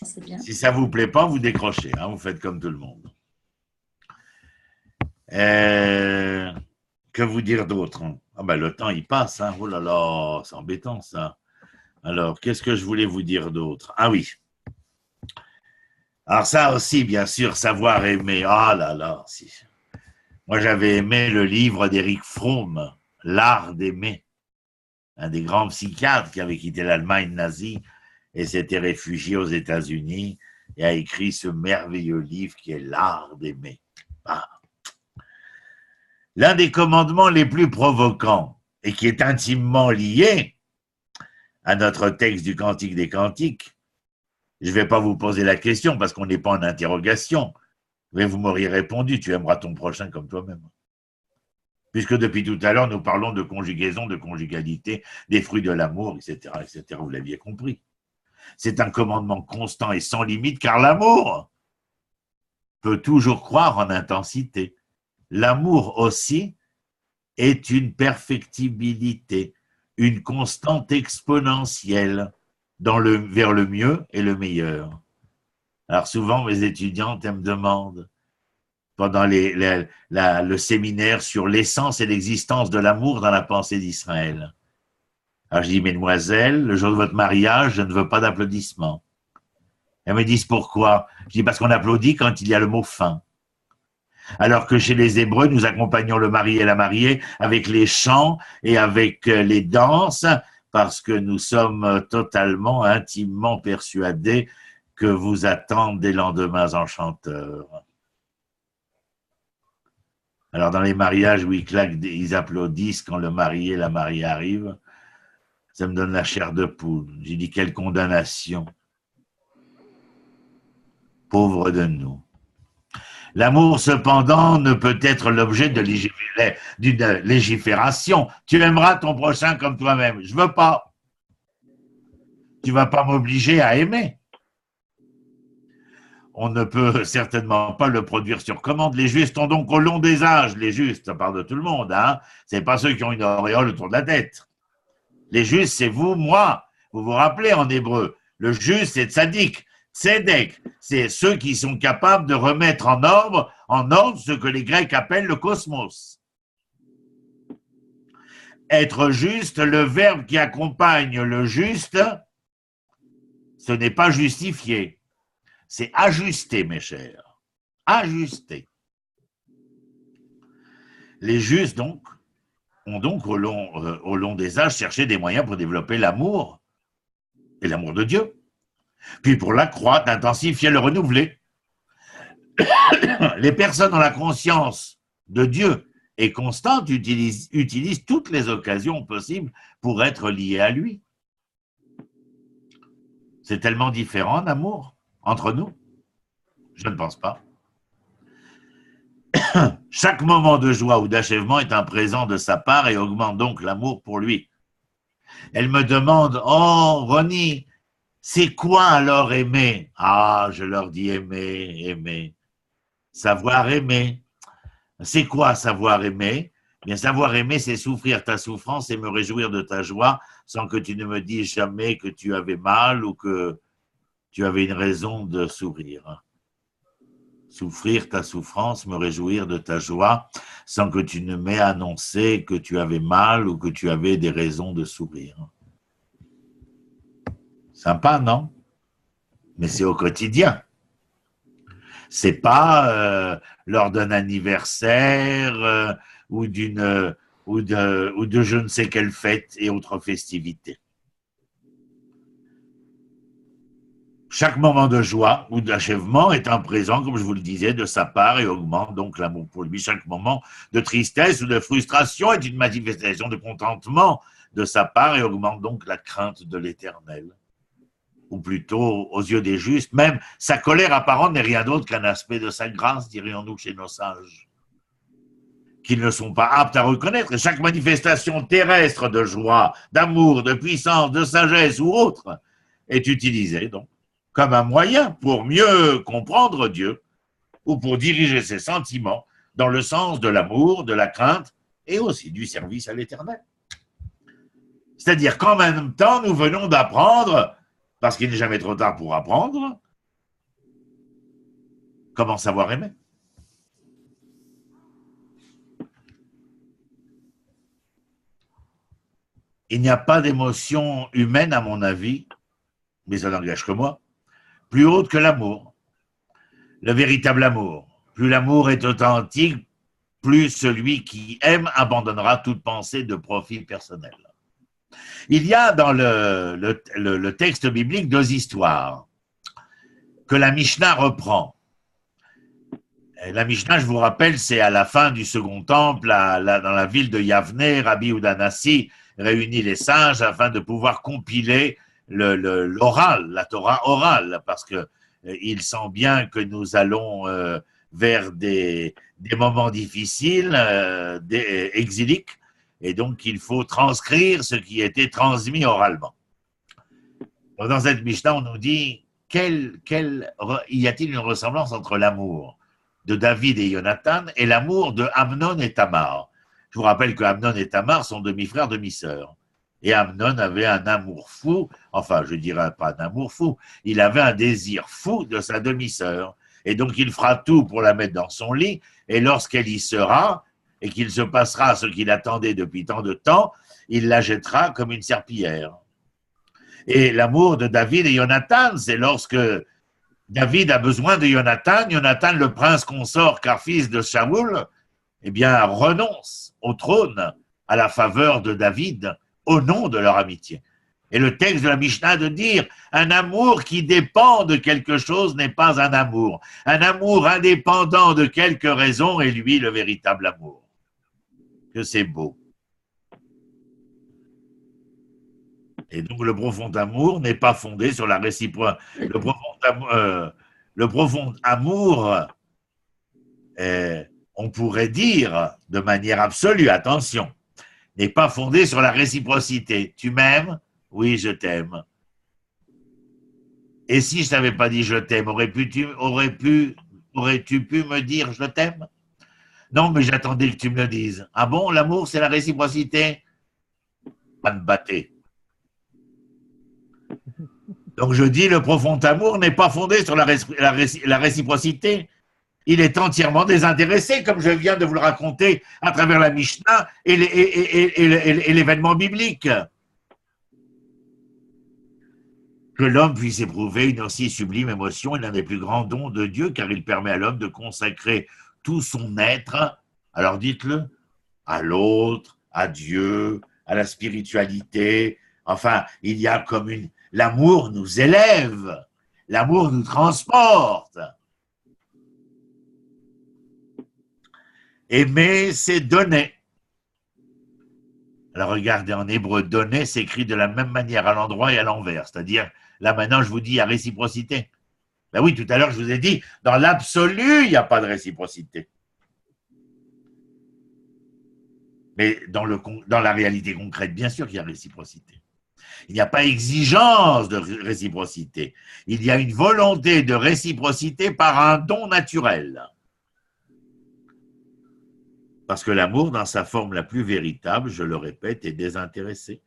C'est bien. Si ça vous plaît pas, vous décrochez. Vous faites comme tout le monde. Que vous dire d'autre? Le temps, il passe. Oh là là, c'est embêtant, ça. Alors, qu'est-ce que je voulais vous dire d'autre? Ah oui. Alors ça aussi, bien sûr, savoir aimer. Ah là là, si. Moi, j'avais aimé le livre d'Éric Fromm, L'art d'aimer. Un des grands psychiatres qui avait quitté l'Allemagne nazie et s'était réfugié aux États-Unis et a écrit ce merveilleux livre qui est L'art d'aimer. L'un des commandements les plus provocants et qui est intimement lié à notre texte du Cantique des Cantiques, je ne vais pas vous poser la question parce qu'on n'est pas en interrogation, mais vous m'auriez répondu, tu aimeras ton prochain comme toi-même. Puisque depuis tout à l'heure, nous parlons de conjugaison, de conjugalité, des fruits de l'amour, etc., etc., vous l'aviez compris. C'est un commandement constant et sans limite, car l'amour peut toujours croire en intensité. L'amour aussi est une perfectibilité, une constante exponentielle vers le mieux et le meilleur. Alors souvent, mes étudiantes me demandent, pendant le séminaire sur l'essence et l'existence de l'amour dans la pensée d'Israël. Alors je dis, mesdemoiselles, le jour de votre mariage, je ne veux pas d'applaudissements. Elles me disent pourquoi? Je dis parce qu'on applaudit quand il y a le mot fin. Alors que chez les Hébreux, nous accompagnons le marié et la mariée avec les chants et avec les danses, parce que nous sommes totalement, intimement persuadés que vous attendent des lendemains enchanteurs. Alors dans les mariages où ils applaudissent quand le marié et la mariée arrivent, ça me donne la chair de poule. J'ai dit, quelle condamnation. Pauvre de nous. L'amour, cependant, ne peut être l'objet d'une légifération. Tu aimeras ton prochain comme toi-même. Je veux pas. Tu vas pas m'obliger à aimer. On ne peut certainement pas le produire sur commande. Les justes ont donc au long des âges, les justes, ça parle de tout le monde, hein, c'est pas ceux qui ont une auréole autour de la tête. Les justes, c'est vous, moi. Vous vous rappelez en hébreu, le juste, c'est tzadik, tzedek, c'est ceux qui sont capables de remettre en ordre ce que les Grecs appellent le cosmos. Être juste, le verbe qui accompagne le juste, ce n'est pas justifier, c'est ajuster, mes chers. Ajuster. Les justes, donc, ont donc au long des âges cherché des moyens pour développer l'amour, et l'amour de Dieu, puis pour l'accroître, l'intensifier, le renouveler. Les personnes dont la conscience de Dieu est constante utilisent toutes les occasions possibles pour être liées à lui. C'est tellement différent d'amour entre nous? Je ne pense pas. Chaque moment de joie ou d'achèvement est un présent de sa part et augmente donc l'amour pour lui. Elle me demande, oh, Ronnie, c'est quoi alors aimer? Ah, je leur dis aimer, aimer. Savoir aimer. C'est quoi savoir aimer? Bien, savoir aimer, c'est souffrir ta souffrance et me réjouir de ta joie sans que tu ne me dises jamais que tu avais mal ou que tu avais une raison de sourire. Souffrir ta souffrance, me réjouir de ta joie, sans que tu ne m'aies annoncé que tu avais mal ou que tu avais des raisons de sourire. Sympa, non? Mais c'est au quotidien. C'est pas lors d'un anniversaire ou de je ne sais quelle fête et autres festivités. Chaque moment de joie ou d'achèvement est un présent, comme je vous le disais, de sa part et augmente donc l'amour pour lui. Chaque moment de tristesse ou de frustration est une manifestation de contentement de sa part et augmente donc la crainte de l'Éternel. Ou plutôt, aux yeux des justes, même sa colère apparente n'est rien d'autre qu'un aspect de sa grâce, dirions-nous chez nos sages, qu'ils ne sont pas aptes à reconnaître. Et chaque manifestation terrestre de joie, d'amour, de puissance, de sagesse ou autre est utilisée donc comme un moyen pour mieux comprendre Dieu ou pour diriger ses sentiments dans le sens de l'amour, de la crainte et aussi du service à l'Éternel. C'est-à-dire qu'en même temps, nous venons d'apprendre, parce qu'il n'est jamais trop tard pour apprendre, comment savoir aimer. Il n'y a pas d'émotion humaine, à mon avis, mais ça n'engage que moi, plus haute que l'amour, le véritable amour. Plus l'amour est authentique, plus celui qui aime abandonnera toute pensée de profit personnel. Il y a dans le texte biblique deux histoires que la Mishnah reprend. Et la Mishnah, je vous rappelle, c'est à la fin du Second Temple, dans la ville de Yavne, Rabbi Yehuda Hanassi réunit les sages afin de pouvoir compiler l'oral, la Torah orale, parce que il sent bien que nous allons vers des moments difficiles, exiliques, et donc il faut transcrire ce qui était transmis oralement. Donc, dans cette Mishnah, on nous dit, y a-t-il une ressemblance entre l'amour de David et Jonathan et l'amour de Amnon et Tamar? Je vous rappelle que Amnon et Tamar sont demi-frères, demi-sœurs. Et Amnon avait un amour fou, enfin je dirais pas un amour fou, il avait un désir fou de sa demi-sœur. Et donc il fera tout pour la mettre dans son lit, et lorsqu'elle y sera, et qu'il se passera ce qu'il attendait depuis tant de temps, il la jettera comme une serpillière. Et l'amour de David et Jonathan, c'est lorsque David a besoin de Jonathan, Jonathan le prince consort car fils de Shaoul, eh bien renonce au trône à la faveur de David, au nom de leur amitié. Et le texte de la Mishnah de dire un amour qui dépend de quelque chose n'est pas un amour. Un amour indépendant de quelque raison est lui le véritable amour. Que c'est beau. Et donc le profond amour n'est pas fondé sur la réciproque. Le profond amour on pourrait dire de manière absolue, attention, n'est pas fondé sur la réciprocité. Tu m'aimes? Oui, je t'aime. Et si je t'avais pas dit je t'aime, aurais-tu pu me dire je t'aime? Non, mais j'attendais que tu me le dises. Ah bon, l'amour, c'est la réciprocité? Pas de batté. Donc je dis, le profond amour n'est pas fondé sur la réciprocité. Il est entièrement désintéressé, comme je viens de vous le raconter à travers la Mishnah et l'événement biblique. Que l'homme puisse éprouver une aussi sublime émotion est l'un des plus grands dons de Dieu, car il permet à l'homme de consacrer tout son être, alors dites-le, à l'autre, à Dieu, à la spiritualité. Enfin, il y a comme une... L'amour nous élève, l'amour nous transporte. Aimer, c'est donner. Alors regardez, en hébreu, donner s'écrit de la même manière à l'endroit et à l'envers. C'est-à-dire, là maintenant, je vous dis, il y a réciprocité. Ben oui, tout à l'heure, je vous ai dit, dans l'absolu, il n'y a pas de réciprocité. Mais dans la réalité concrète, bien sûr qu'il y a réciprocité. Il n'y a pas exigence de réciprocité. Il y a une volonté de réciprocité par un don naturel. Parce que l'amour, dans sa forme la plus véritable, je le répète, est désintéressé.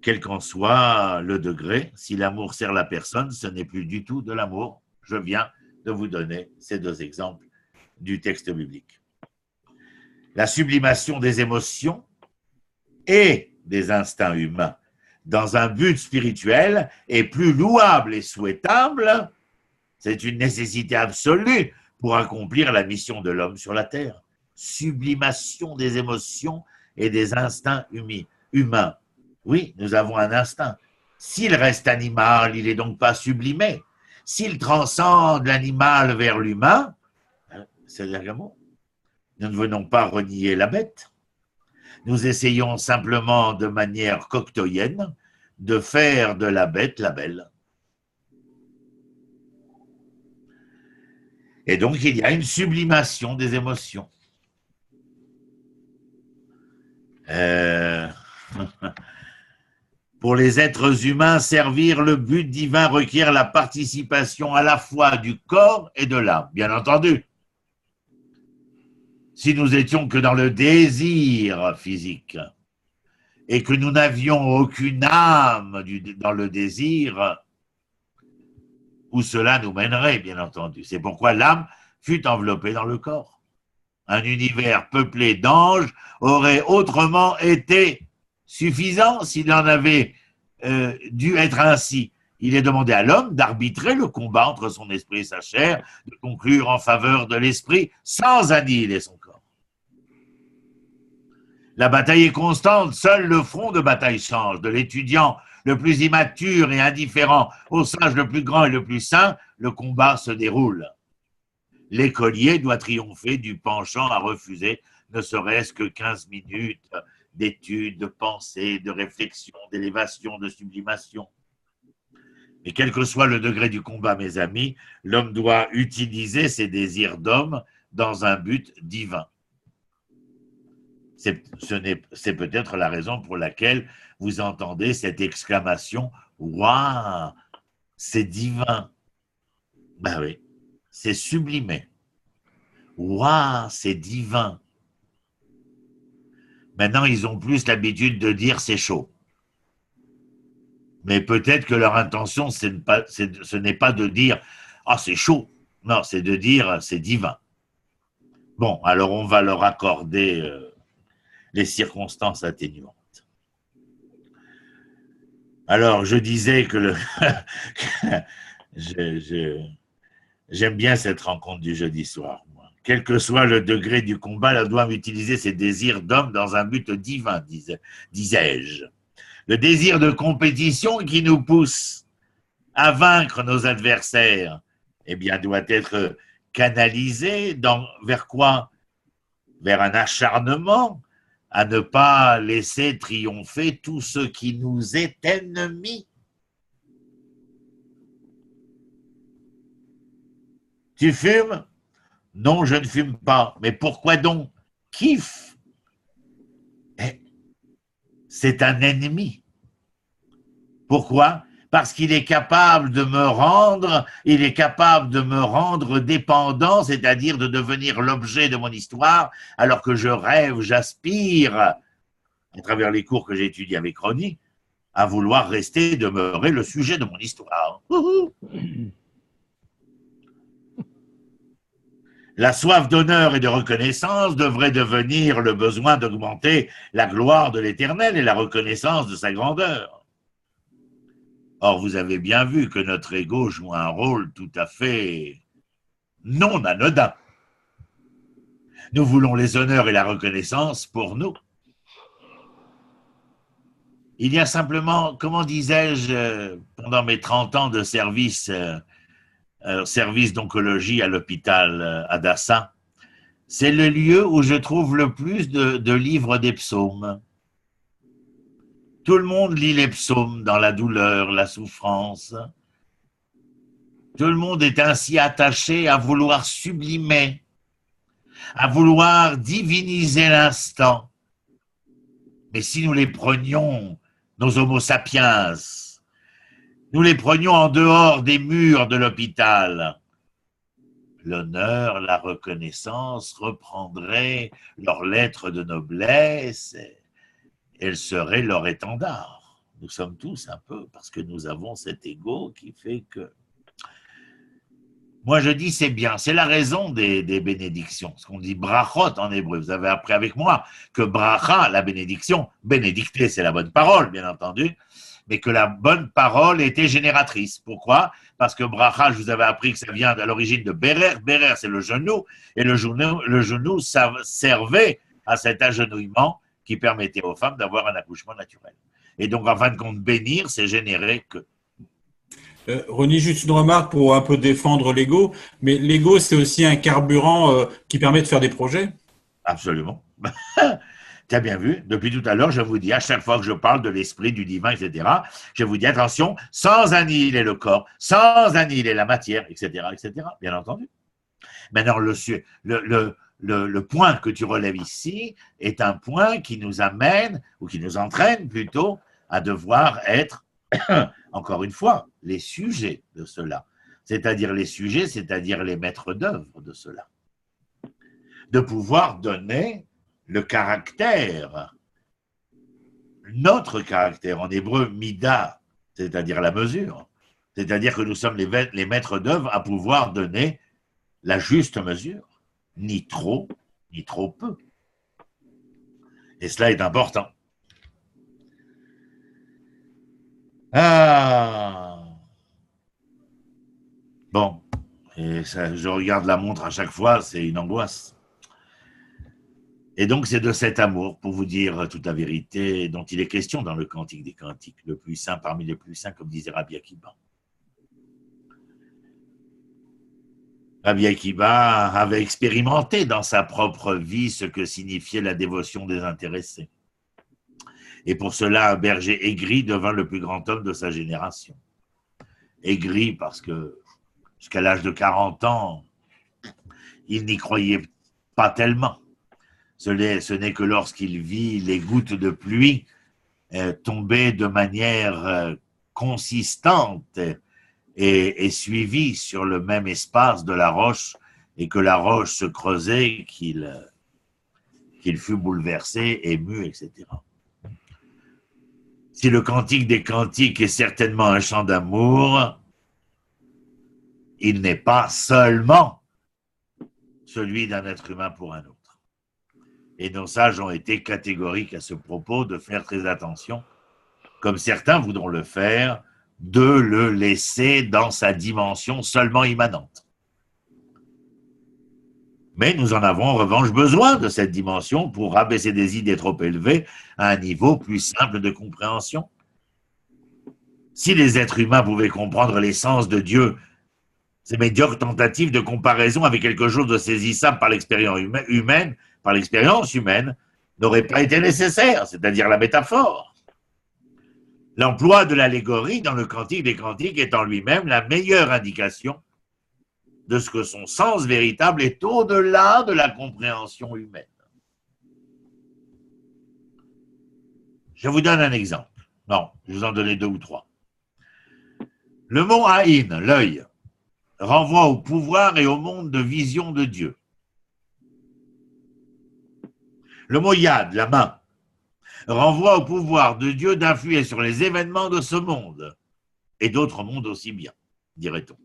Quel qu'en soit le degré, si l'amour sert la personne, ce n'est plus du tout de l'amour. Je viens de vous donner ces deux exemples du texte biblique. La sublimation des émotions et des instincts humains dans un but spirituel est plus louable et souhaitable. C'est une nécessité absolue pour accomplir la mission de l'homme sur la terre. Sublimation des émotions et des instincts humains. Oui, nous avons un instinct. S'il reste animal, il n'est donc pas sublimé. S'il transcende l'animal vers l'humain, c'est-à-dire que nous ne venons pas renier la bête. Nous essayons simplement de manière coctoyenne de faire de la bête la belle. Et donc il y a une sublimation des émotions. Pour les êtres humains, servir le but divin requiert la participation à la fois du corps et de l'âme, bien entendu. Si nous étions que dans le désir physique et que nous n'avions aucune âme dans le désir, où cela nous mènerait, bien entendu. C'est pourquoi l'âme fut enveloppée dans le corps. Un univers peuplé d'anges aurait autrement été suffisant s'il en avait dû être ainsi. Il est demandé à l'homme d'arbitrer le combat entre son esprit et sa chair, de conclure en faveur de l'esprit sans annihiler son corps. La bataille est constante, seul le front de bataille change. De l'étudiant le plus immature et indifférent au sage le plus grand et le plus saint, le combat se déroule. L'écolier doit triompher du penchant à refuser ne serait-ce que 15 minutes d'étude, de pensée, de réflexion, d'élévation, de sublimation. Et quel que soit le degré du combat, mes amis, l'homme doit utiliser ses désirs d'homme dans un but divin. C'est peut-être la raison pour laquelle vous entendez cette exclamation « Waouh, c'est divin !» Ben oui, c'est sublimé. « Waouh, c'est divin !» Maintenant, ils ont plus l'habitude de dire « c'est chaud ». Mais peut-être que leur intention, ce n'est pas de dire « ah, c'est chaud ». Non, c'est de dire « c'est divin ». Bon, alors on va leur accorder les circonstances atténuantes. Alors, je disais que j'aime bien cette rencontre du jeudi soir. Moi. Quel que soit le degré du combat, l'homme doit utiliser ses désirs d'homme dans un but divin, disais-je. Le désir de compétition qui nous pousse à vaincre nos adversaires, eh bien, doit être canalisé vers quoi? Vers un acharnement à ne pas laisser triompher tout ce qui nous est ennemi. Tu fumes? Non, je ne fume pas. Mais pourquoi donc? Kiff. C'est un ennemi. Pourquoi? Parce qu'il est capable de me rendre, dépendant, c'est-à-dire de devenir l'objet de mon histoire, alors que je rêve, j'aspire, à travers les cours que j'ai étudiés avec Ronnie, à vouloir rester, demeurer le sujet de mon histoire. La soif d'honneur et de reconnaissance devrait devenir le besoin d'augmenter la gloire de l'Éternel et la reconnaissance de sa grandeur. Or, vous avez bien vu que notre ego joue un rôle tout à fait non anodin. Nous voulons les honneurs et la reconnaissance pour nous. Il y a simplement, comment disais-je, pendant mes 30 ans de service d'oncologie à l'hôpital Adassa, c'est le lieu où je trouve le plus de livres des psaumes. Tout le monde lit les psaumes dans la douleur, la souffrance. Tout le monde est ainsi attaché à vouloir sublimer, à vouloir diviniser l'instant. Mais si nous les prenions, nos homo sapiens, nous les prenions en dehors des murs de l'hôpital, l'honneur, la reconnaissance reprendraient leurs lettres de noblesse, elle serait leur étendard. Nous sommes tous un peu, parce que nous avons cet ego qui fait que... Moi je dis c'est bien, c'est la raison des bénédictions, ce qu'on dit brachot en hébreu. Vous avez appris avec moi que bracha, la bénédiction, bénédicter c'est la bonne parole bien entendu, mais que la bonne parole était génératrice. Pourquoi? Parce que bracha, je vous avais appris que ça vient à l'origine de berer, berer c'est le genou, et le genou servait à cet agenouillement qui permettait aux femmes d'avoir un accouchement naturel. Et donc, en fin de compte, bénir, c'est générer que... Ronnie, juste une remarque pour un peu défendre l'ego, mais l'ego, c'est aussi un carburant qui permet de faire des projets. Absolument. Tu as bien vu, depuis tout à l'heure, je vous dis, à chaque fois que je parle de l'esprit, du divin, etc., je vous dis, attention, sans annihiler le corps, sans annihiler la matière, etc., bien entendu. Maintenant, le point que tu relèves ici est un point qui nous amène, ou qui nous entraîne plutôt, à devoir être, encore une fois, les sujets de cela. C'est-à-dire les sujets, c'est-à-dire les maîtres d'œuvre de cela. De pouvoir donner le caractère, notre caractère, en hébreu, mida, c'est-à-dire la mesure. C'est-à-dire que nous sommes les maîtres d'œuvre à pouvoir donner la juste mesure. Ni trop peu. Et cela est important. Ah. Bon, et ça, je regarde la montre à chaque fois, c'est une angoisse. Et donc c'est de cet amour, pour vous dire toute la vérité, dont il est question dans le Cantique des Cantiques, le plus saint parmi les plus saints, comme disait Rabbi Akiba. Rabbi Akiba avait expérimenté dans sa propre vie ce que signifiait la dévotion désintéressée. Et pour cela, un berger aigri devint le plus grand homme de sa génération. Aigri parce que jusqu'à l'âge de 40 ans, il n'y croyait pas tellement. Ce n'est que lorsqu'il vit les gouttes de pluie tomber de manière consistante et suivi sur le même espace de la roche, et que la roche se creusait, qu'il fut bouleversé, ému, etc. Si le Cantique des Cantiques est certainement un chant d'amour, il n'est pas seulement celui d'un être humain pour un autre. Et nos sages ont été catégoriques à ce propos de faire très attention, comme certains voudront le faire, de le laisser dans sa dimension seulement immanente. Mais nous en avons en revanche besoin de cette dimension pour rabaisser des idées trop élevées à un niveau plus simple de compréhension. Si les êtres humains pouvaient comprendre l'essence de Dieu, ces médiocres tentatives de comparaison avec quelque chose de saisissable par l'expérience humaine, n'auraient pas été nécessaires, c'est-à-dire la métaphore. L'emploi de l'allégorie dans le Cantique des Cantiques est en lui-même la meilleure indication de ce que son sens véritable est au-delà de la compréhension humaine. Je vous donne un exemple. Non, je vous en donner 2 ou 3. Le mot Aïn, l'œil, renvoie au pouvoir et au monde de vision de Dieu. Le mot Yad, la main, renvoie au pouvoir de Dieu d'influer sur les événements de ce monde et d'autres mondes aussi bien, dirait-on.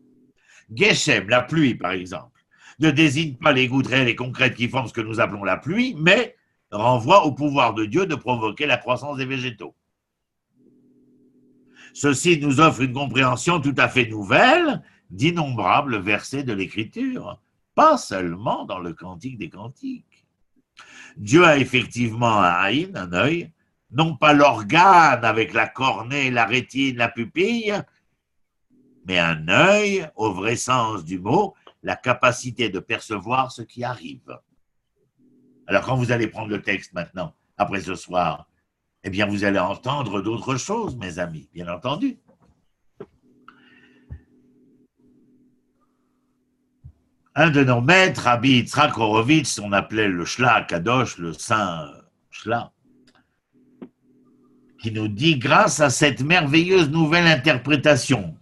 Geshem, la pluie par exemple, ne désigne pas les gouttes réelles et concrètes qui forment ce que nous appelons la pluie, mais renvoie au pouvoir de Dieu de provoquer la croissance des végétaux. Ceci nous offre une compréhension tout à fait nouvelle d'innombrables versets de l'Écriture, pas seulement dans le Cantique des Cantiques. Dieu a effectivement un Aïn, un œil, non pas l'organe avec la cornée, la rétine, la pupille, mais un œil, au vrai sens du mot, la capacité de percevoir ce qui arrive. Alors quand vous allez prendre le texte maintenant, après ce soir, eh bien vous allez entendre d'autres choses, mes amis, bien entendu. Un de nos maîtres, Rabbi Yitzhak Horowitz, on appelait le Shla Kadosh, le saint Shla, qui nous dit, grâce à cette merveilleuse nouvelle interprétation,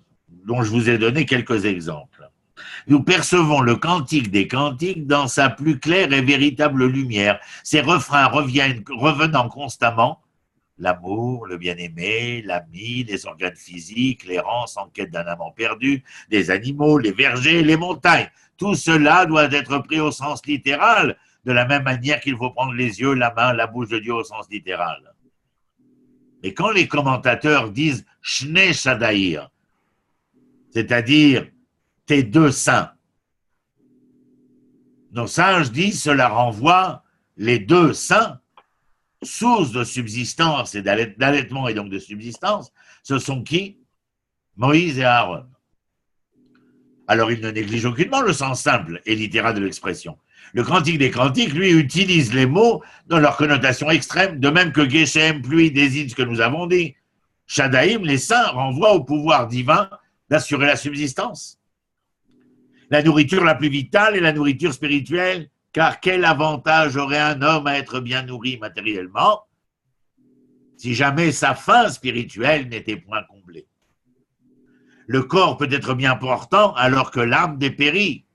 dont je vous ai donné quelques exemples, nous percevons le cantique des cantiques dans sa plus claire et véritable lumière. Ces refrains revenant constamment, l'amour, le bien-aimé, l'ami, les organes physiques, l'errance en quête d'un amant perdu, les animaux, les vergers, les montagnes. Tout cela doit être pris au sens littéral, de la même manière qu'il faut prendre les yeux, la main, la bouche de Dieu au sens littéral. Mais quand les commentateurs disent « Shne Shadaïr », c'est-à-dire « tes 2 seins », nos sages disent cela renvoie les 2 seins, source de subsistance et d'allaitement et donc de subsistance, ce sont qui? Moïse et Aaron. Alors il ne néglige aucunement le sens simple et littéral de l'expression. Le Cantique des Cantiques, lui, utilise les mots dans leur connotation extrême, de même que Geshem, pluie, désigne ce que nous avons dit. Shadaïm, les saints, renvoient au pouvoir divin d'assurer la subsistance. La nourriture la plus vitale est la nourriture spirituelle, car quel avantage aurait un homme à être bien nourri matériellement si jamais sa faim spirituelle n'était point comblée? Le corps peut être bien portant alors que l'âme dépérit.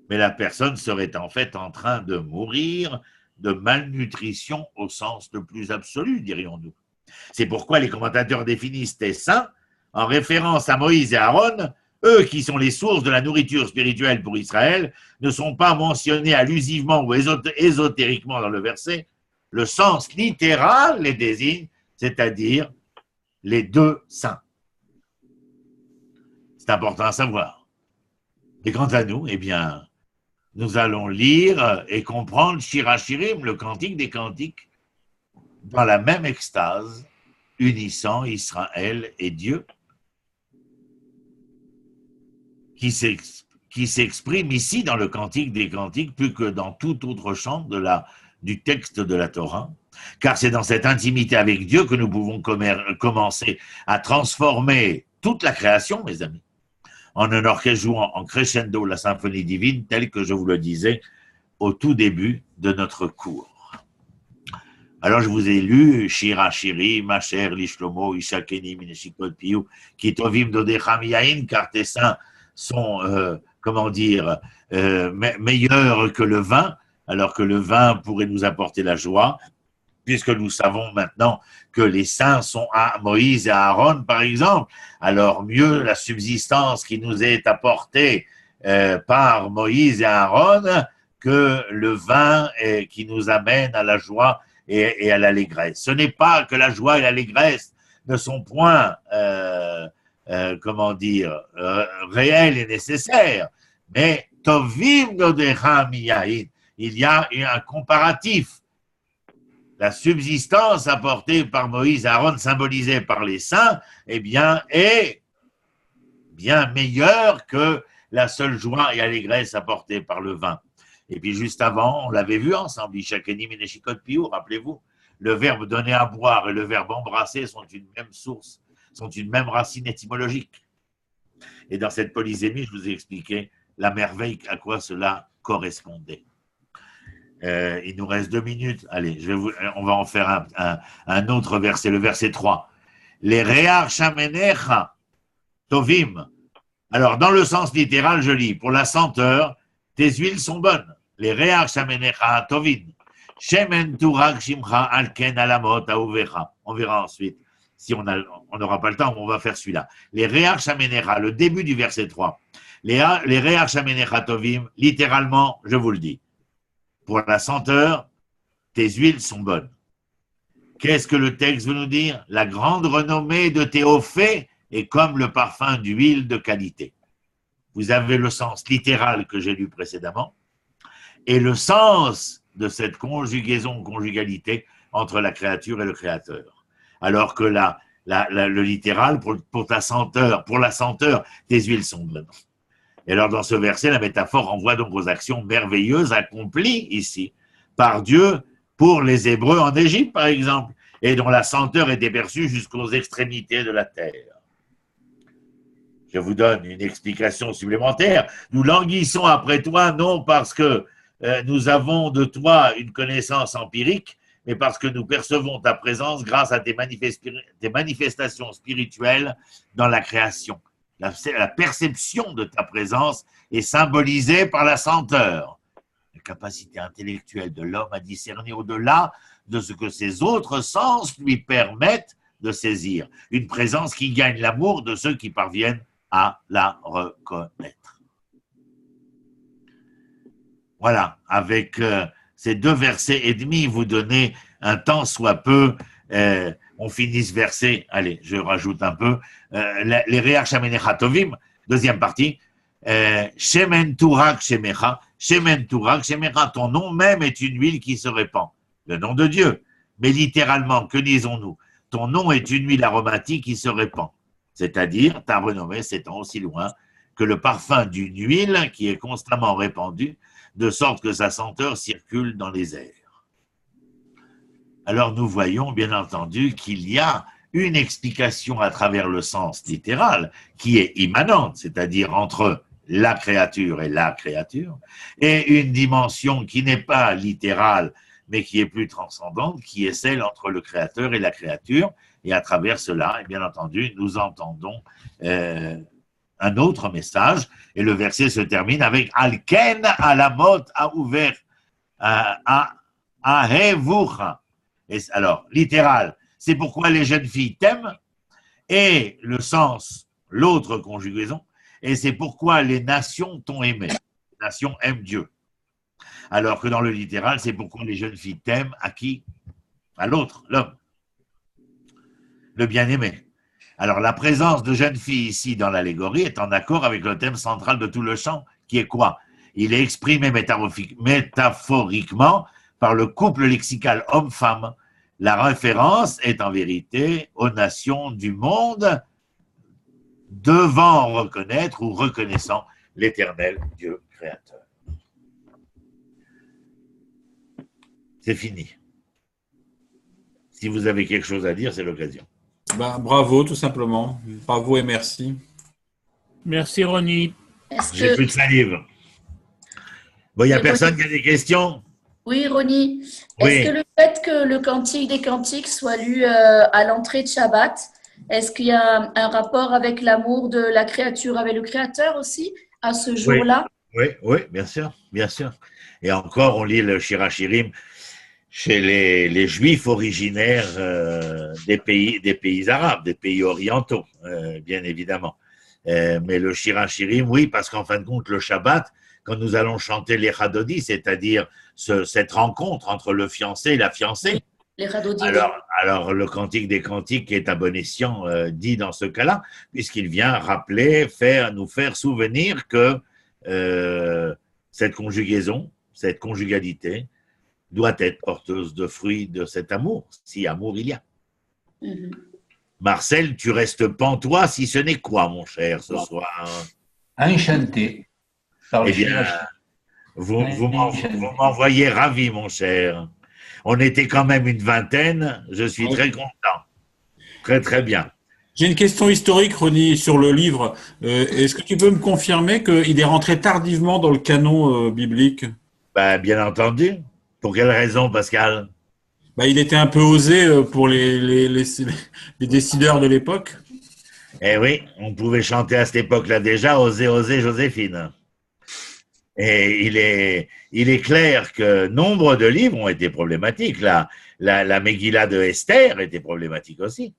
Mais la personne serait en fait en train de mourir de malnutrition au sens le plus absolu, dirions-nous. C'est pourquoi les commentateurs définissent les saints en référence à Moïse et Aaron. Eux qui sont les sources de la nourriture spirituelle pour Israël ne sont pas mentionnés allusivement ou ésotériquement dans le verset. Le sens littéral les désigne, c'est-à-dire les 2 saints. C'est important à savoir. Et quant à nous, eh bien, nous allons lire et comprendre Shir HaShirim, le Cantique des Cantiques, dans la même extase, unissant Israël et Dieu, qui s'exprime ici dans le Cantique des Cantiques plus que dans tout autre chant du texte de la Torah, car c'est dans cette intimité avec Dieu que nous pouvons commencer à transformer toute la création, mes amis, en un orchestre jouant en crescendo la symphonie divine, telle que je vous le disais au tout début de notre cours. Alors je vous ai lu Shir HaShirim, Asher Lishlomo, Ishakeni, Mineshikot Piyu, Kitovim Dodecham Yain, car tes saints sont, meilleurs que le vin, alors que le vin pourrait nous apporter la joie, puisque nous savons maintenant que les saints sont à Moïse et à Aaron, par exemple, alors mieux la subsistance qui nous est apportée par Moïse et Aaron que le vin qui nous amène à la joie et à l'allégresse. Ce n'est pas que la joie et l'allégresse ne sont point réel et nécessaire, mais tovim dodecham yahin. Il y a un comparatif. La subsistance apportée par Moïse et Aaron, symbolisée par les saints, eh bien, est bien meilleure que la seule joie et allégresse apportée par le vin. Et puis juste avant, on l'avait vu ensemble, Ishakeni Mineshikot Piyu, rappelez-vous, le verbe donner à boire et le verbe embrasser sont une même source, sont une même racine étymologique. Et dans cette polysémie, je vous ai expliqué la merveille à quoi cela correspondait. Il nous reste 2 minutes. Allez, on va en faire un autre verset, le verset 3. Les Re'ach Shamenecha Tovim. Alors, dans le sens littéral, je lis, pour la senteur, tes huiles sont bonnes. Les Re'ach Shamenecha Tovim. Shemen Turak Shimcha Alken Alamot Aouvecha. On verra ensuite. Si on n'aura pas le temps, on va faire celui-là. Les Re'ach Shamenecha, le début du verset 3. Les Re'ach Shamenecha Tovim, littéralement, je vous le dis. Pour la senteur, tes huiles sont bonnes. Qu'est-ce que le texte veut nous dire? La grande renommée de tes hauts faits est comme le parfum d'huile de qualité. Vous avez le sens littéral que j'ai lu précédemment et le sens de cette conjugalité entre la créature et le créateur. Alors que le littéral, pour la senteur, tes huiles sont bonnes. Et alors, dans ce verset, la métaphore renvoie donc aux actions merveilleuses accomplies ici par Dieu pour les Hébreux en Égypte, par exemple, et dont la senteur était perçue jusqu'aux extrémités de la terre. Je vous donne une explication supplémentaire. Nous languissons après toi, non parce que nous avons de toi une connaissance empirique, mais parce que nous percevons ta présence grâce à tes manifestations spirituelles dans la création. La perception de ta présence est symbolisée par la senteur. La capacité intellectuelle de l'homme à discerner au-delà de ce que ses autres sens lui permettent de saisir. Une présence qui gagne l'amour de ceux qui parviennent à la reconnaître. Voilà, avec ces 2 versets et demi, vous donnez un tant soit peu... on finit ce verset, allez, je rajoute un peu, les Re'ach Shamenecha Tovim, deuxième partie, Shemen Turak Shemecha, Shemen Turak Shemecha, ton nom même est une huile qui se répand, le nom de Dieu, mais littéralement, que disons-nous? Ton nom est une huile aromatique qui se répand, c'est-à-dire ta renommée s'étend aussi loin que le parfum d'une huile qui est constamment répandue, de sorte que sa senteur circule dans les airs. Alors nous voyons bien entendu qu'il y a une explication à travers le sens littéral qui est immanente, c'est-à-dire entre la créature et la créature, et une dimension qui n'est pas littérale mais qui est plus transcendante, qui est celle entre le créateur et la créature, et à travers cela, et bien entendu, nous entendons un autre message, et le verset se termine avec « Alken alamot aouver ahevoucha » Alors, littéral, c'est pourquoi les jeunes filles t'aiment, et le sens, l'autre conjugaison, et c'est pourquoi les nations t'ont aimé. Les nations aiment Dieu. Alors que dans le littéral, c'est pourquoi les jeunes filles t'aiment à qui? À l'autre, l'homme. Le bien-aimé. Alors, la présence de jeunes filles ici dans l'allégorie est en accord avec le thème central de tout le chant, qui est quoi? Il est exprimé métaphoriquement par le couple lexical homme-femme. La référence est en vérité aux nations du monde devant reconnaître ou reconnaissant l'éternel Dieu créateur. C'est fini. Si vous avez quelque chose à dire, c'est l'occasion. Bravo, tout simplement. Bravo et merci. Merci, Ronnie. J'ai plus de salive. Bon, il n'y a personne qui a des questions? Oui, Ronnie. Oui. Est-ce que le fait que le Cantique des Cantiques soit lu à l'entrée de Shabbat, est-ce qu'il y a un rapport avec l'amour de la créature avec le Créateur aussi, à ce jour-là? Oui, bien sûr, bien sûr. Et encore, on lit le Shirachirim chez les Juifs originaires des pays arabes, des pays orientaux, bien évidemment. Mais le Shirachirim, oui, parce qu'en fin de compte, le Shabbat, quand nous allons chanter les Chadodi, c'est-à-dire cette rencontre entre le fiancé et la fiancée, les Chadodi. Alors le Cantique des Cantiques est à bon escient dit dans ce cas-là, puisqu'il vient rappeler, nous faire souvenir que cette conjugaison, cette conjugalité, doit être porteuse de fruits de cet amour, si amour il y a. Mm-hmm. Marcel, tu restes pantois, si ce n'est quoi, mon cher, ce soir? Enchanté. Eh bien, vous m'envoyez ravi, mon cher. On était quand même une vingtaine, je suis très content. Très, très bien. J'ai une question historique, Ronnie, sur le livre. Est-ce que tu peux me confirmer qu'il est rentré tardivement dans le canon biblique? Ben, bien entendu. Pour quelle raison, Pascal? Bah, il était un peu osé pour les décideurs de l'époque. Eh oui, on pouvait chanter à cette époque-là déjà, Osez, osez, Joséphine. Et il est clair que nombre de livres ont été problématiques. La Megillah de Esther était problématique aussi.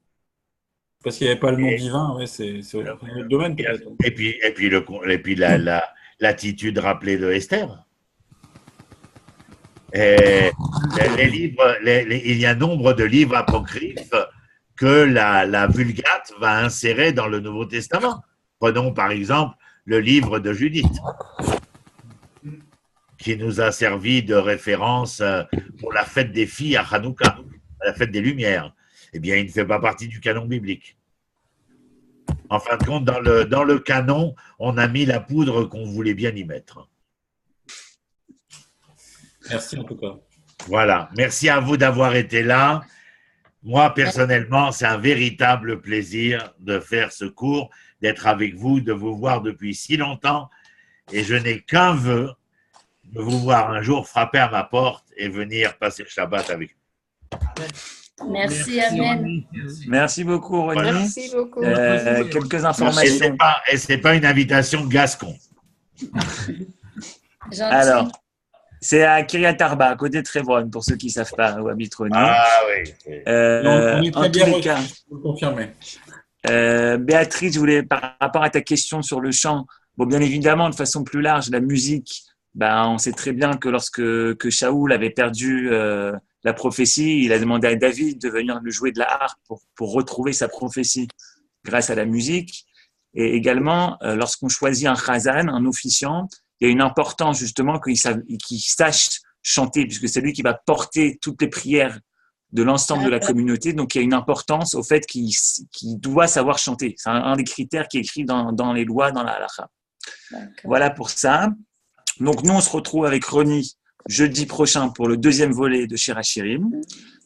Parce qu'il n'y avait pas le nom divin, ouais, c'est un autre domaine peut-être. Et puis l'attitude rappelée de Esther. Et les livres, il y a nombre de livres apocryphes que la Vulgate va insérer dans le Nouveau Testament. Prenons par exemple le livre de Judith, qui nous a servi de référence pour la fête des filles à Hanouka, la fête des Lumières. Eh bien, il ne fait pas partie du canon biblique. En fin de compte, dans le canon, on a mis la poudre qu'on voulait bien y mettre. Merci en tout cas. Voilà. Merci à vous d'avoir été là. Moi, personnellement, c'est un véritable plaisir de faire ce cours, d'être avec vous, de vous voir depuis si longtemps. Et je n'ai qu'un vœu, de vous voir un jour frapper à ma porte et venir passer le Shabbat avec vous. Merci, Amen. Merci beaucoup, Ronnie. Voilà. Merci beaucoup. Quelques informations. Et ce n'est pas une invitation de Gascon. Gentil. Alors, c'est à Kiryat Arba, à côté de Trevron, pour ceux qui ne savent pas où habite Ronnie. Ah oui. On est En très tous bien les reçus, cas, je peux le confirmer. Béatrice, je voulais, par rapport à ta question sur le chant, bon, bien évidemment, de façon plus large, la musique, ben, on sait très bien que lorsque Shaoul avait perdu la prophétie, il a demandé à David de venir lui jouer de la harpe pour retrouver sa prophétie grâce à la musique. Et également, lorsqu'on choisit un chazan, un officiant, il y a une importance justement qu'il sache chanter, puisque c'est lui qui va porter toutes les prières de l'ensemble de la communauté. Donc, il y a une importance au fait qu'il doit savoir chanter. C'est un des critères qui est écrit dans les lois, dans la halakha. Voilà pour ça. Donc, nous, on se retrouve avec Ronnie jeudi prochain pour le deuxième volet de Shir HaShirim.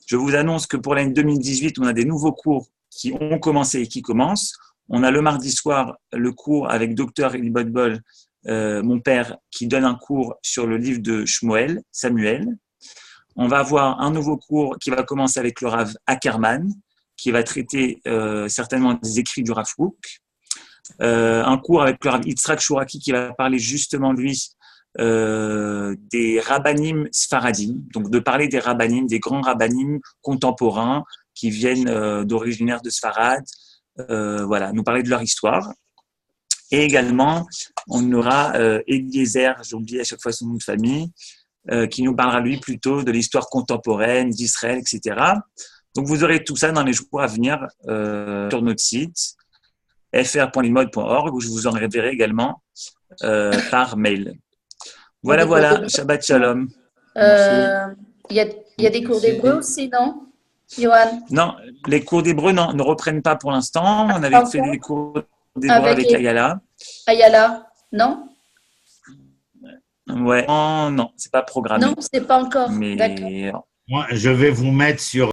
Je vous annonce que pour l'année 2018, on a des nouveaux cours qui ont commencé et qui commencent. On a le mardi soir le cours avec Dr. Eli Bodbol, mon père, qui donne un cours sur le livre de Shmuel, Samuel. On va avoir un nouveau cours qui va commencer avec le Rav Ackerman, qui va traiter certainement des écrits du Rav Kook. Un cours avec le Rav Yitzhak Shuraki qui va parler justement, lui, des rabbanim sfaradim, donc de parler des rabbanim, des grands rabbanim contemporains qui viennent d'originaires de Sfarad, voilà, nous parler de leur histoire. Et également, on aura Eliezer, j'ai oublié à chaque fois son nom de famille, qui nous parlera lui plutôt de l'histoire contemporaine d'Israël, etc. Donc vous aurez tout ça dans les jours à venir sur notre site fr.limod.org où je vous en enverrai également par mail. Voilà, Shabbat Shalom. Il y a des cours d'hébreu aussi, non, Johan? Non, les cours d'hébreu ne reprennent pas pour l'instant. On avait fait des cours d'hébreu avec Ayala. Ayala, non? Ouais, non, c'est pas programmé. Non, c'est pas encore. Mais D'accord. Moi, je vais vous mettre sur